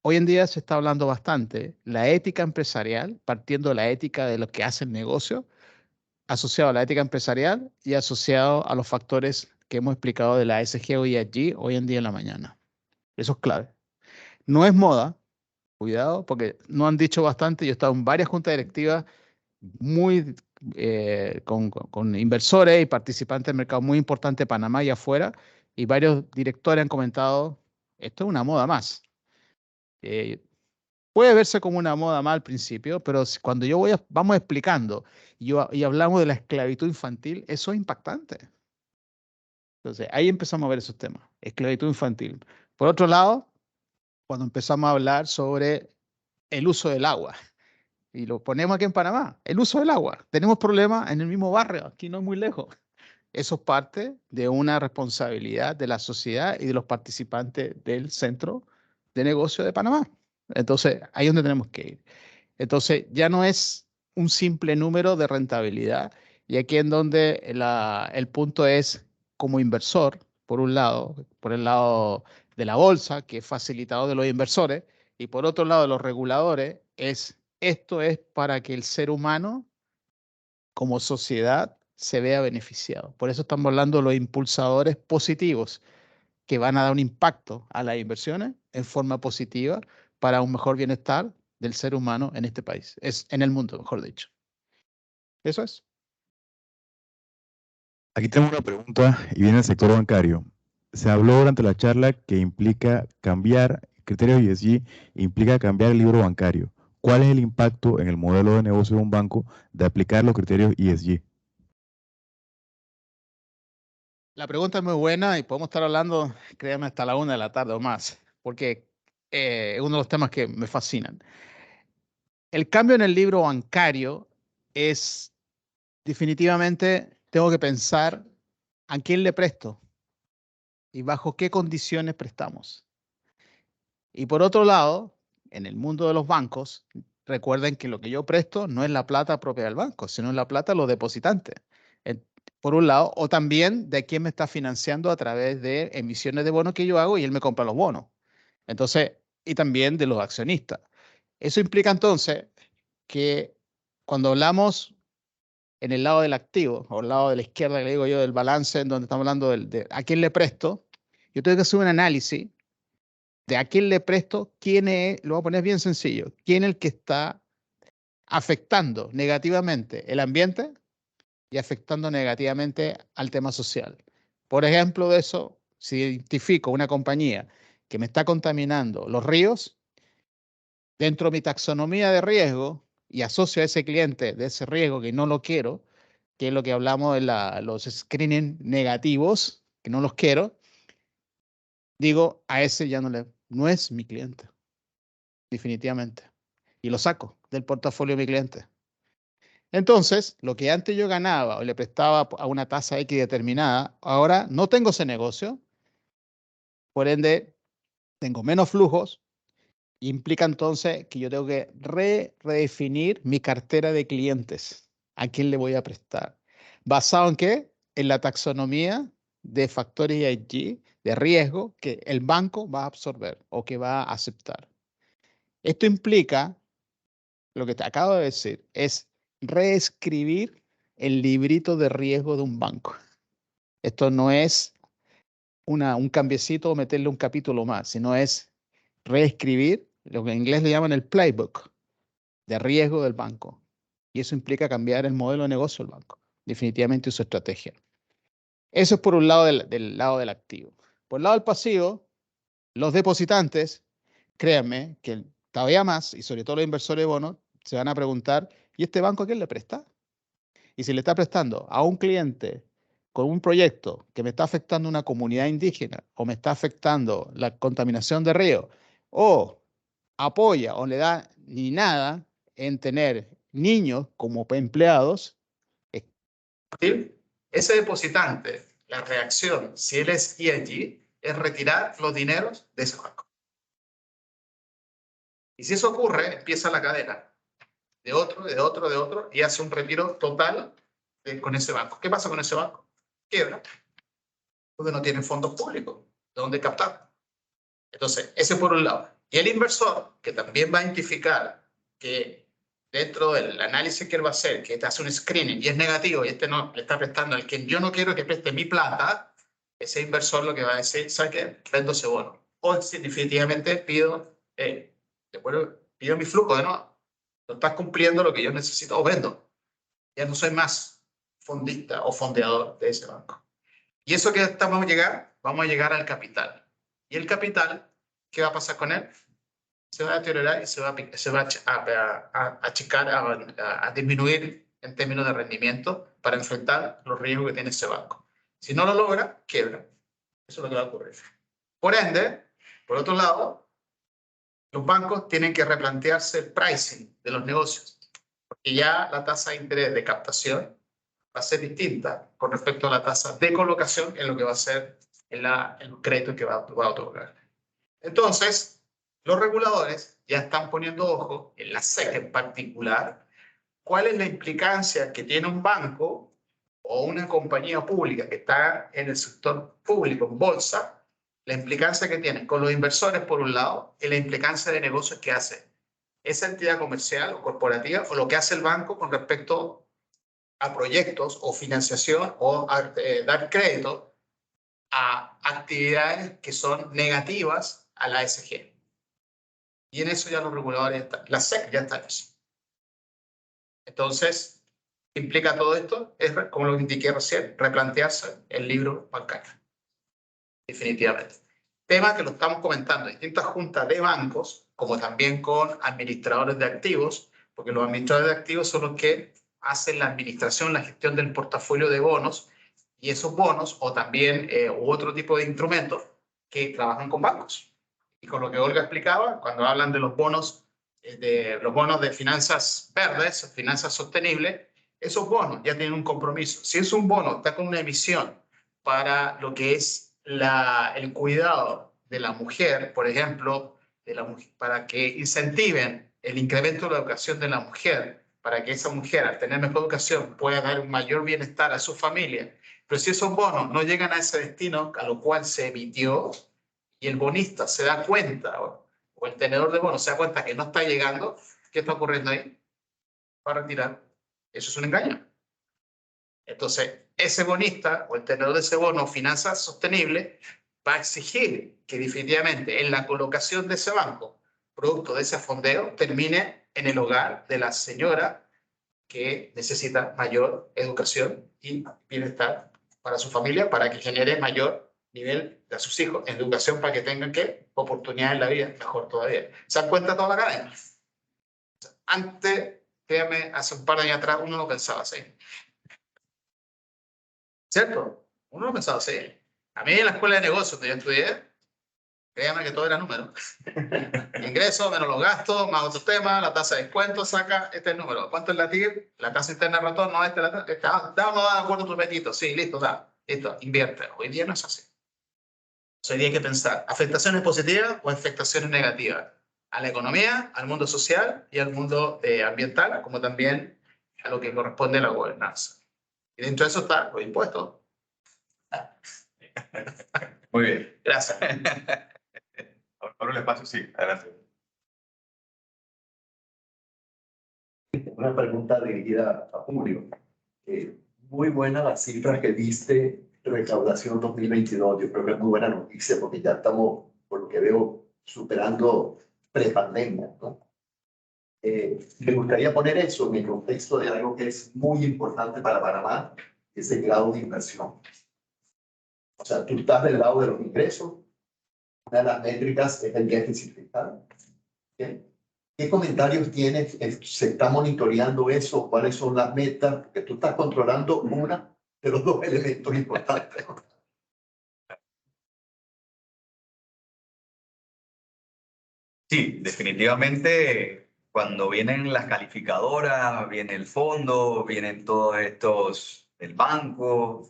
hoy en día se está hablando bastante la ética empresarial, partiendo de la ética de lo que hace el negocio, asociado a la ética empresarial y asociado a los factores que hemos explicado de la ESG o ESG hoy en día en la mañana. Eso es clave. No es moda, cuidado, porque no han dicho bastante. Yo he estado en varias juntas directivas muy con inversores y participantes del mercado muy importante de Panamá y afuera, y varios directores han comentado, esto es una moda más. Puede verse como una moda más al principio, pero cuando vamos explicando y hablamos de la esclavitud infantil, eso es impactante. Entonces, ahí empezamos a ver esos temas, esclavitud infantil. Por otro lado, cuando empezamos a hablar sobre el uso del agua, y lo ponemos aquí en Panamá, el uso del agua. Tenemos problemas en el mismo barrio, aquí no es muy lejos. Eso es parte de una responsabilidad de la sociedad y de los participantes del centro de negocio de Panamá. Entonces, ahí es donde tenemos que ir. Entonces, ya no es un simple número de rentabilidad, y aquí en donde el punto es, como inversor, por un lado, por el lado de la bolsa, que es facilitador de los inversores, y por otro lado de los reguladores, esto es para que el ser humano, como sociedad, se vea beneficiado. Por eso estamos hablando de los impulsadores positivos, que van a dar un impacto a las inversiones en forma positiva para un mejor bienestar del ser humano en este país, en el mundo, mejor dicho. Eso es. Aquí tenemos una pregunta y viene del sector bancario. Se habló durante la charla que implica cambiar criterios ESG, implica cambiar el libro bancario. ¿Cuál es el impacto en el modelo de negocio de un banco de aplicar los criterios ESG? La pregunta es muy buena y podemos estar hablando, créanme, hasta la 1 de la tarde o más, porque es uno de los temas que me fascinan. El cambio en el libro bancario es definitivamente, tengo que pensar a quién le presto y bajo qué condiciones prestamos. Y por otro lado, en el mundo de los bancos, recuerden que lo que yo presto no es la plata propia del banco, sino es la plata de los depositantes. Por un lado, o también de quién me está financiando a través de emisiones de bonos que yo hago y él me compra los bonos. Entonces, y también de los accionistas. Eso implica entonces que cuando hablamos en el lado del activo, o el lado de la izquierda, que le digo yo, del balance, en donde estamos hablando de a quién le presto, yo tengo que hacer un análisis de a quién le presto, quién es, lo voy a poner bien sencillo, quién es el que está afectando negativamente el ambiente y afectando negativamente al tema social. Por ejemplo de eso, si identifico una compañía que me está contaminando los ríos, dentro de mi taxonomía de riesgo y asocio a ese cliente de ese riesgo que no lo quiero, que es lo que hablamos de los screening negativos, que no los quiero, digo, a ese ya no es mi cliente, definitivamente. Y lo saco del portafolio de mi cliente. Entonces, lo que antes yo ganaba o le prestaba a una tasa X determinada, ahora no tengo ese negocio, por ende, tengo menos flujos, y implica entonces que yo tengo que redefinir mi cartera de clientes. ¿A quién le voy a prestar? ¿Basado en qué? En la taxonomía de factores ESG, de riesgo, que el banco va a absorber o que va a aceptar. Esto implica, lo que te acabo de decir, es reescribir el librito de riesgo de un banco. Esto no es un cambiecito o meterle un capítulo más, sino es reescribir lo que en inglés le llaman el playbook de riesgo del banco. Y eso implica cambiar el modelo de negocio del banco, definitivamente su estrategia. Eso es por un lado del lado del activo. Por el lado del pasivo, los depositantes, créanme que todavía más, y sobre todo los inversores de bonos, se van a preguntar, ¿y este banco a quién le presta? Y si le está prestando a un cliente con un proyecto que me está afectando una comunidad indígena, o me está afectando la contaminación de río, o apoya o le da ni nada en tener niños como empleados, ese depositante, la reacción, si él es ESG, es retirar los dineros de ese banco. Y si eso ocurre, empieza la cadena de otro, y hace un retiro total con ese banco. ¿Qué pasa con ese banco? Quiebra, porque no tiene fondos públicos de dónde captar. Entonces, ese por un lado. Y el inversor, que también va a identificar que dentro del análisis que él va a hacer, que te hace un screening y es negativo y este no le está prestando al que yo no quiero que preste mi plata, ese inversor lo que va a decir, ¿sabes qué? Vendo ese bono. O si definitivamente pido mi flujo de nuevo. No estás cumpliendo lo que yo necesito o vendo. Ya no soy más fondista o fondeador de ese banco. ¿Y eso que vamos a llegar? Vamos a llegar al capital. ¿Y el capital, qué va a pasar con él? Se va a deteriorar y se va a achicar, a disminuir en términos de rendimiento para enfrentar los riesgos que tiene ese banco. Si no lo logra, quiebra. Eso es lo que va a ocurrir. Por ende, por otro lado, los bancos tienen que replantearse el pricing de los negocios, porque ya la tasa de interés de captación va a ser distinta con respecto a la tasa de colocación en lo que va a ser en el crédito que va a otorgar. Entonces, los reguladores ya están poniendo ojo, en la SEC en particular, cuál es la implicancia que tiene un banco o una compañía pública que está en el sector público, en bolsa, la implicancia que tiene con los inversores por un lado y la implicancia de negocios que hace esa entidad comercial o corporativa o lo que hace el banco con respecto a proyectos o financiación o dar crédito a actividades que son negativas a la ESG. Y en eso ya los reguladores están, la SEC ya está en eso. Entonces, ¿qué implica todo esto? Es, como lo indiqué recién, replantearse el libro bancario. Definitivamente. Tema que lo estamos comentando en distintas juntas de bancos, como también con administradores de activos, porque los administradores de activos son los que hacen la administración, la gestión del portafolio de bonos, y esos bonos, o también u otro tipo de instrumentos, que trabajan con bancos. Y con lo que Olga explicaba, cuando hablan de los bonos de finanzas verdes, finanzas sostenibles, esos bonos ya tienen un compromiso. Si es un bono, está con una emisión para lo que es el cuidado de la mujer, por ejemplo, para que incentiven el incremento de la educación de la mujer, para que esa mujer, al tener mejor educación, pueda dar un mayor bienestar a su familia. Pero si esos bonos no llegan a ese destino a lo cual se emitió, y el bonista se da cuenta o o el tenedor de bonos se da cuenta que no está llegando, ¿qué está ocurriendo ahí? Va a retirar. Eso es un engaño. Entonces, ese bonista o el tenedor de ese bono, finanzas sostenibles, va a exigir que definitivamente en la colocación de ese banco, producto de ese fondeo, termine en el hogar de la señora que necesita mayor educación y bienestar para su familia, para que genere mayor nivel de sus hijos en educación, para que tengan que oportunidades en la vida, mejor todavía. ¿Se dan cuenta toda la cadena? Antes, créame, hace un par de años atrás, uno no pensaba así. ¿Cierto? Uno no pensaba así. A mí en la escuela de negocios donde yo estudié, créame que todo era número. Ingresos menos los gastos, más otros temas, la tasa de descuento, saca este número. ¿Cuánto es la TIR? La tasa interna de retorno, da o no da de acuerdo a tu apetito. Sí, listo, da. Listo, invierte. Hoy día no es así. Hoy día hay que pensar, ¿afectaciones positivas o afectaciones negativas? A la economía, al mundo social y al mundo ambiental, como también a lo que corresponde a la gobernanza. Y dentro de eso está los impuestos. Muy bien. Gracias. Ahora el espacio, sí, adelante. Una pregunta dirigida a Julio. Muy buena la cifra que diste de recaudación 2022. Yo creo que es muy buena noticia porque ya estamos, por lo que veo, superando prepandemia, ¿no? Me gustaría poner eso en el contexto de algo que es muy importante para Panamá, que es el grado de inversión. O sea, tú estás del lado de los ingresos, una de las métricas es el déficit fiscal. ¿Okay? ¿Qué comentarios tienes? ¿Se está monitoreando eso? ¿Cuáles son las metas? Porque tú estás controlando uno de los dos elementos importantes. Sí, definitivamente cuando vienen las calificadoras, viene el fondo, vienen todos estos, el banco,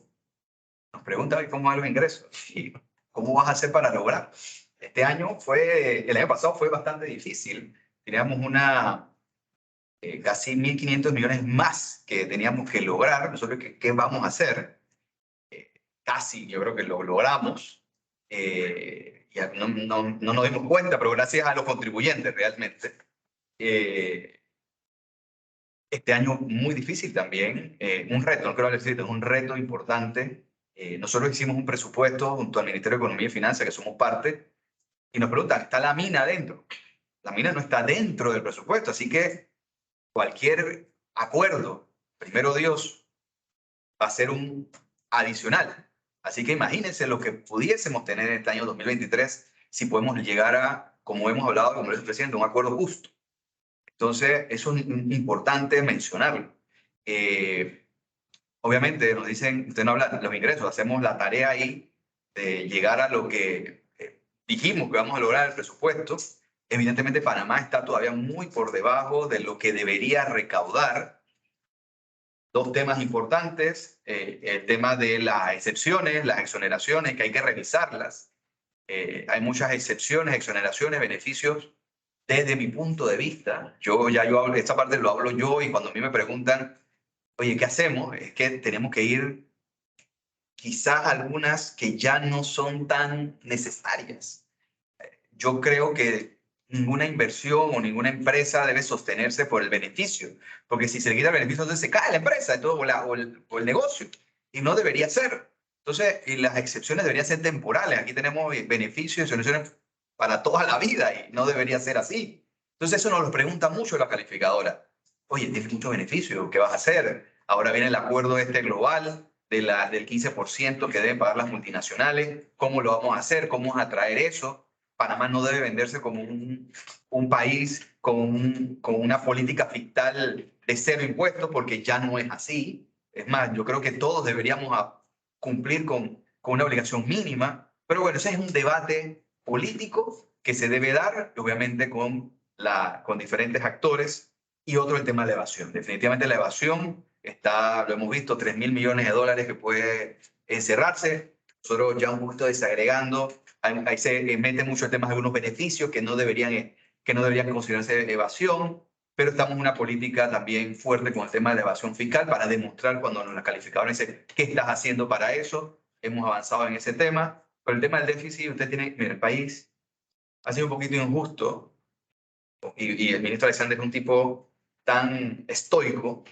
nos preguntan cómo van los ingresos y cómo vas a hacer para lograr. El año pasado fue bastante difícil. Teníamos casi 1.500 millones más que teníamos que lograr. Nosotros, ¿qué vamos a hacer? Casi, yo creo que lo logramos. Ya no nos dimos cuenta, pero gracias a los contribuyentes realmente. Este año muy difícil también, un reto, no quiero decir, es un reto importante. Nosotros hicimos un presupuesto junto al Ministerio de Economía y Finanzas, que somos parte, y nos preguntan, ¿está la mina dentro? La mina no está dentro del presupuesto, así que cualquier acuerdo, primero Dios, va a ser un adicional. Así que imagínense lo que pudiésemos tener en este año 2023 si podemos llegar a, como hemos hablado con el presidente, un acuerdo justo. Entonces, eso es importante mencionarlo. Obviamente, nos dicen, usted no habla de los ingresos, hacemos la tarea ahí de llegar a lo que dijimos que vamos a lograr el presupuesto. Evidentemente, Panamá está todavía muy por debajo de lo que debería recaudar. Dos temas importantes, el tema de las excepciones, las exoneraciones, que hay que revisarlas. Hay muchas excepciones, exoneraciones, beneficios. Desde mi punto de vista, yo hablo, esta parte lo hablo yo, y cuando a mí me preguntan, oye, ¿qué hacemos? Es que tenemos que ir quizás algunas que ya no son tan necesarias. Yo creo que ninguna inversión o ninguna empresa debe sostenerse por el beneficio, porque si se le quita el beneficio, entonces se cae la empresa o el negocio, y no debería ser. Entonces, y las excepciones deberían ser temporales. Aquí tenemos beneficios y soluciones para toda la vida y no debería ser así. Entonces, eso nos lo pregunta mucho la calificadora. Oye, tienes mucho beneficio, ¿qué vas a hacer? Ahora viene el acuerdo global del 15% que deben pagar las multinacionales. ¿Cómo lo vamos a hacer? ¿Cómo vamos a traer eso? Panamá no debe venderse como un país con una política fiscal de cero impuestos, porque ya no es así. Es más, yo creo que todos deberíamos cumplir con una obligación mínima. Pero bueno, ese es un debate político que se debe dar, obviamente, con diferentes actores. Y otro, el tema de la evasión. Definitivamente la evasión lo hemos visto, 3.000 millones de dólares que puede encerrarse. Nosotros ya un poquito desagregando, ahí se mete mucho el tema de algunos beneficios que no deberían considerarse evasión, pero estamos en una política también fuerte con el tema de la evasión fiscal para demostrar, cuando nos la calificadora dice, ¿qué estás haciendo para eso? Hemos avanzado en ese tema. Pero el tema del déficit, usted tiene, mira, el país ha sido un poquito injusto, y el ministro Alexander es un tipo tan estoico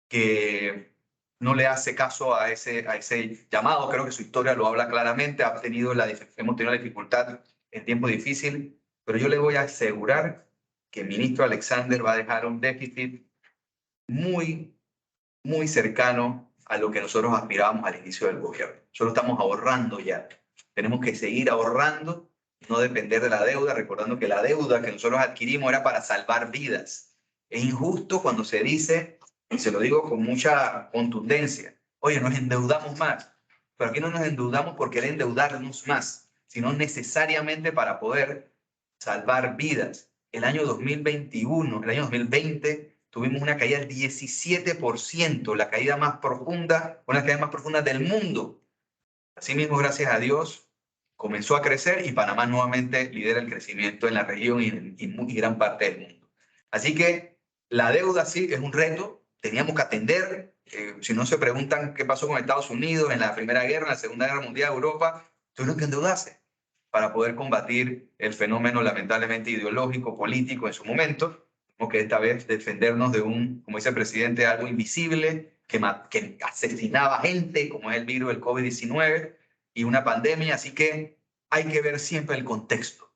que no le hace caso a ese llamado. Creo que su historia lo habla claramente. Hemos tenido la dificultad en tiempo difícil, pero yo le voy a asegurar que el ministro Alexander va a dejar un déficit muy, muy cercano a lo que nosotros aspirábamos al inicio del gobierno. Solo estamos ahorrando ya. Tenemos que seguir ahorrando, no depender de la deuda, recordando que la deuda que nosotros adquirimos era para salvar vidas. Es injusto cuando se dice, y se lo digo con mucha contundencia, oye, nos endeudamos más. Pero aquí no nos endeudamos por querer endeudarnos más, sino necesariamente para poder salvar vidas. El año 2021, el año 2020, tuvimos una caída del 17%, la caída más profunda, una de las caídas más profundas del mundo. Asimismo, gracias a Dios, comenzó a crecer y Panamá nuevamente lidera el crecimiento en la región y gran parte del mundo. Así que la deuda sí es un reto, teníamos que atender. Si no se preguntan qué pasó con Estados Unidos en la Primera Guerra, en la Segunda Guerra Mundial, Europa, tuvieron que endeudarse para poder combatir el fenómeno lamentablemente ideológico, político en su momento. Tenemos que esta vez defendernos de como dice el presidente, algo invisible que asesinaba gente, como es el virus del COVID-19 y una pandemia. Así que hay que ver siempre el contexto.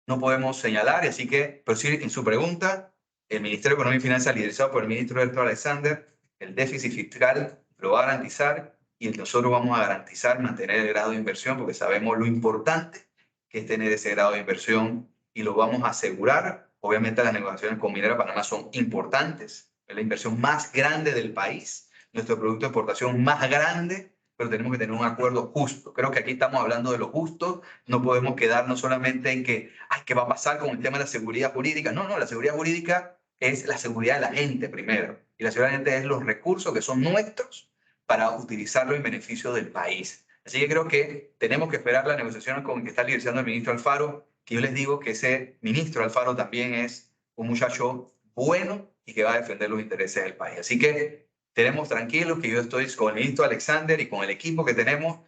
No podemos señalar, y así que, pero sí, en su pregunta, el Ministerio de Economía y Finanzas, liderizado por el ministro Héctor Alexander, el déficit fiscal lo va a garantizar y nosotros vamos a garantizar mantener el grado de inversión porque sabemos lo importante que es tener ese grado de inversión y lo vamos a asegurar. Obviamente las negociaciones con Minera Panamá son importantes, es la inversión más grande del país, nuestro producto de exportación más grande, pero tenemos que tener un acuerdo justo. Creo que aquí estamos hablando de lo justo, no podemos quedarnos solamente en que, ay, ¿qué va a pasar con el tema de la seguridad jurídica? No, la seguridad jurídica es la seguridad de la gente primero, y la seguridad de la gente es los recursos que son nuestros para utilizarlo en beneficio del país. Así que creo que tenemos que esperar las negociaciones con que está liderando el ministro Alfaro, que yo les digo que ese ministro Alfaro también es un muchacho bueno y que va a defender los intereses del país. Así que tenemos tranquilos que yo estoy con el ministro Alexander y con el equipo que tenemos,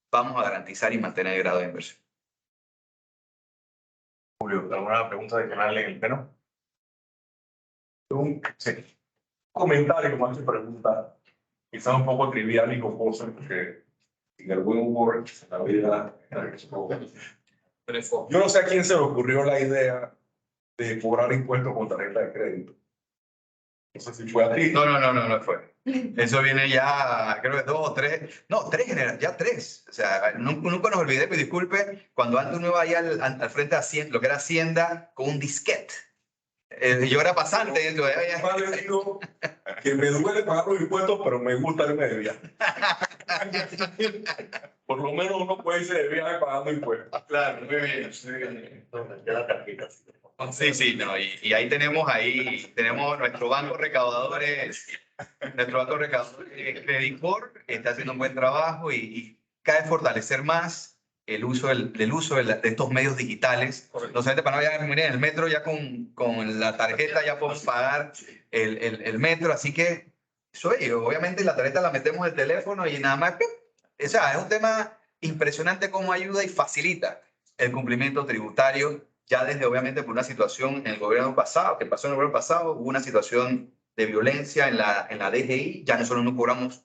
vamos a garantizar y mantener el grado de inversión. Julio, ¿alguna pregunta adicional en el pleno? Un comentario más que pregunta, quizá un poco trivial y confuso, porque en el buen humor, la vida. Yo no sé a quién se le ocurrió la idea de cobrar impuestos con tarjeta de crédito. No sé si fue a ti. No fue. Eso viene ya, creo que 2 o 3, no, 3 ya 3. O sea, nunca nos olvidé, pero disculpe, cuando antes uno iba ahí al frente de Hacienda, lo que era Hacienda, con un disquete. Yo era pasante. Digo que me duele pagar los impuestos, pero me gusta irme de viaje. Por lo menos uno puede irse de viaje pagando impuestos. Claro, muy bien. Sí, no, y ahí tenemos nuestro banco recaudador, Credit Corp, está haciendo un buen trabajo y cada vez fortalecer más el uso de estos medios digitales. No solamente para no viajar en el metro, ya con la tarjeta ya podemos pagar el metro, así que obviamente la tarjeta la metemos en el teléfono y nada más. O sea, es un tema impresionante cómo ayuda y facilita el cumplimiento tributario, ya desde obviamente por una situación en el gobierno pasado, que pasó en el gobierno pasado, hubo una situación de violencia en la DGI, ya nosotros no cobramos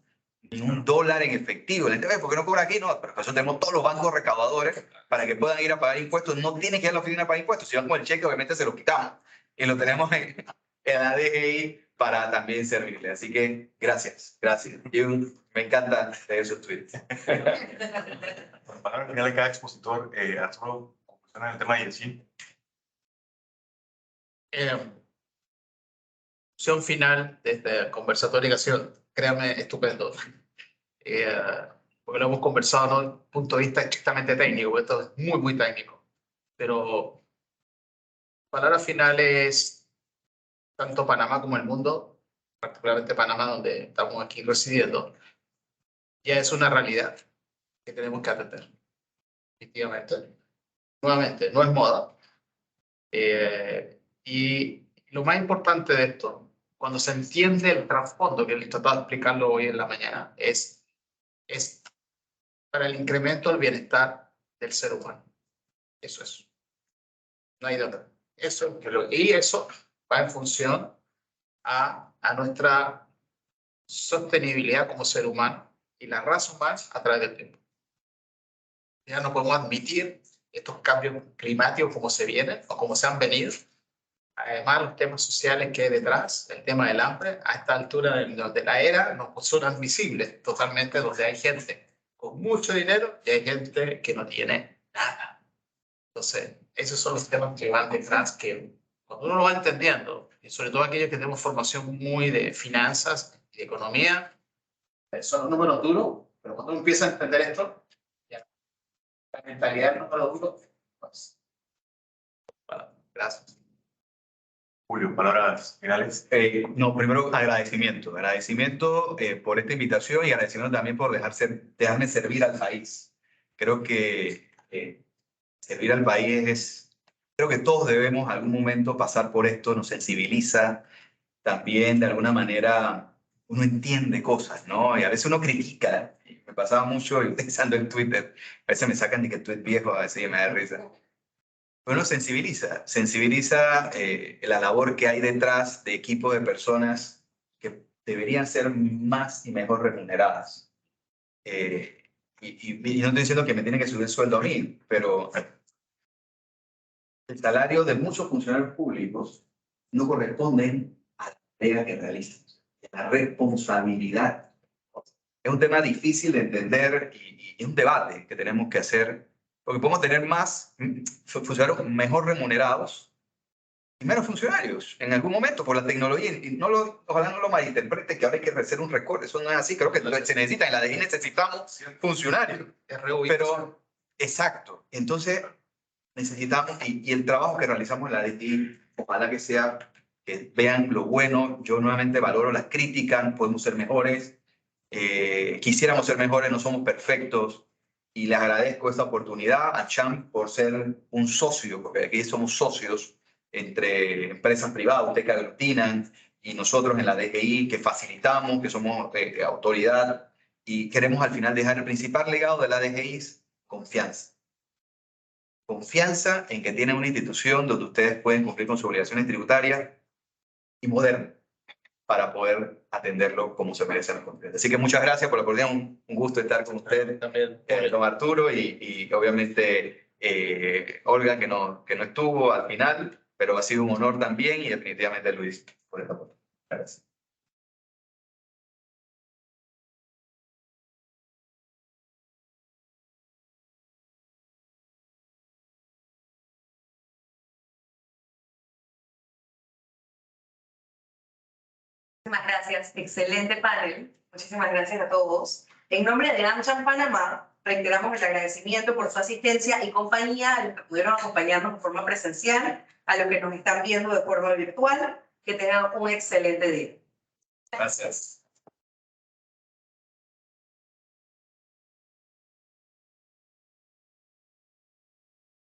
ni $1 en efectivo. La gente, ¿por qué no cobra aquí? No, pero por eso tenemos todos los bancos recaudadores para que puedan ir a pagar impuestos. No tienen que ir a la oficina a pagar impuestos. Si van con el cheque, obviamente se lo quitamos y lo tenemos en la DGI para también servirle. Así que gracias. Y me encanta leer sus tweets. Para al final de cada expositor, Arturo, conclusión en el tema de IESIN. Opción final de esta conversatoria que ha sido, créame, estupendo. Porque lo hemos conversado desde un punto de vista estrictamente técnico, porque esto es muy, muy técnico. Pero palabra final es tanto Panamá como el mundo, particularmente Panamá, donde estamos aquí residiendo, ya es una realidad que tenemos que atender. Definitivamente. Nuevamente, no es moda. Y lo más importante de esto, cuando se entiende el trasfondo, que les trataba de explicarlo hoy en la mañana, es para el incremento del bienestar del ser humano. Eso es. No hay de otra. Y eso va en función a nuestra sostenibilidad como ser humano y la raza humana a través del tiempo. Ya no podemos admitir estos cambios climáticos como se vienen o como se han venido. Además, los temas sociales que hay detrás, el tema del hambre, a esta altura de la era, no son admisibles totalmente, donde hay gente con mucho dinero y hay gente que no tiene nada. Entonces, esos son los temas que van detrás, que cuando uno lo va entendiendo, y sobre todo aquellos que tenemos formación muy de finanzas y de economía, son los números duros, pero cuando uno empieza a entender esto, ya, la mentalidad del número duro, pues, bueno, gracias. Julio, palabras finales. No, primero agradecimiento. Agradecimiento por esta invitación y agradecimiento también por dejarme servir al país. Creo que servir al país creo que todos debemos algún momento pasar por esto, nos sensibiliza, también de alguna manera uno entiende cosas, ¿no? Y a veces uno critica. Me pasaba mucho utilizando el Twitter. A veces me sacan de que el tweet viejo, a veces me da risa. Uno sensibiliza la labor que hay detrás de equipos de personas que deberían ser más y mejor remuneradas. Y no estoy diciendo que me tienen que subir el sueldo a mí, pero el salario de muchos funcionarios públicos no corresponden a la tarea que realizan, a la responsabilidad. Es un tema difícil de entender y es un debate que tenemos que hacer. Porque podemos tener más funcionarios mejor remunerados y menos funcionarios en algún momento por la tecnología. Y ojalá no lo malinterprete que ahora hay que hacer un recorte. Eso no es así. Creo que se necesita. En la DGI necesitamos funcionarios. Pero, exacto. Entonces, necesitamos, y el trabajo que realizamos en la DGI, ojalá que sea, que vean lo bueno. Yo nuevamente valoro las críticas. Podemos ser mejores. Quisiéramos ser mejores. No somos perfectos. Y les agradezco esta oportunidad a CHAM por ser un socio, porque aquí somos socios entre empresas privadas, ustedes que aglutinan, y nosotros en la DGI que facilitamos, que somos autoridad, y queremos al final dejar el principal legado de la DGI es confianza. Confianza en que tienen una institución donde ustedes pueden cumplir con sus obligaciones tributarias y moderna, para poder atenderlo como se merecen los contribuyentes. Así que muchas gracias por la oportunidad, un gusto estar con ustedes, también, don Arturo, y obviamente Olga, que no estuvo al final, pero ha sido un honor también, y definitivamente Luis, por esta oportunidad. Gracias. Muchísimas gracias, excelente panel. Muchísimas gracias a todos. En nombre de AmCham Panamá, reiteramos el agradecimiento por su asistencia y compañía a los que pudieron acompañarnos de forma presencial, a los que nos están viendo de forma virtual. Que tengan un excelente día. Gracias.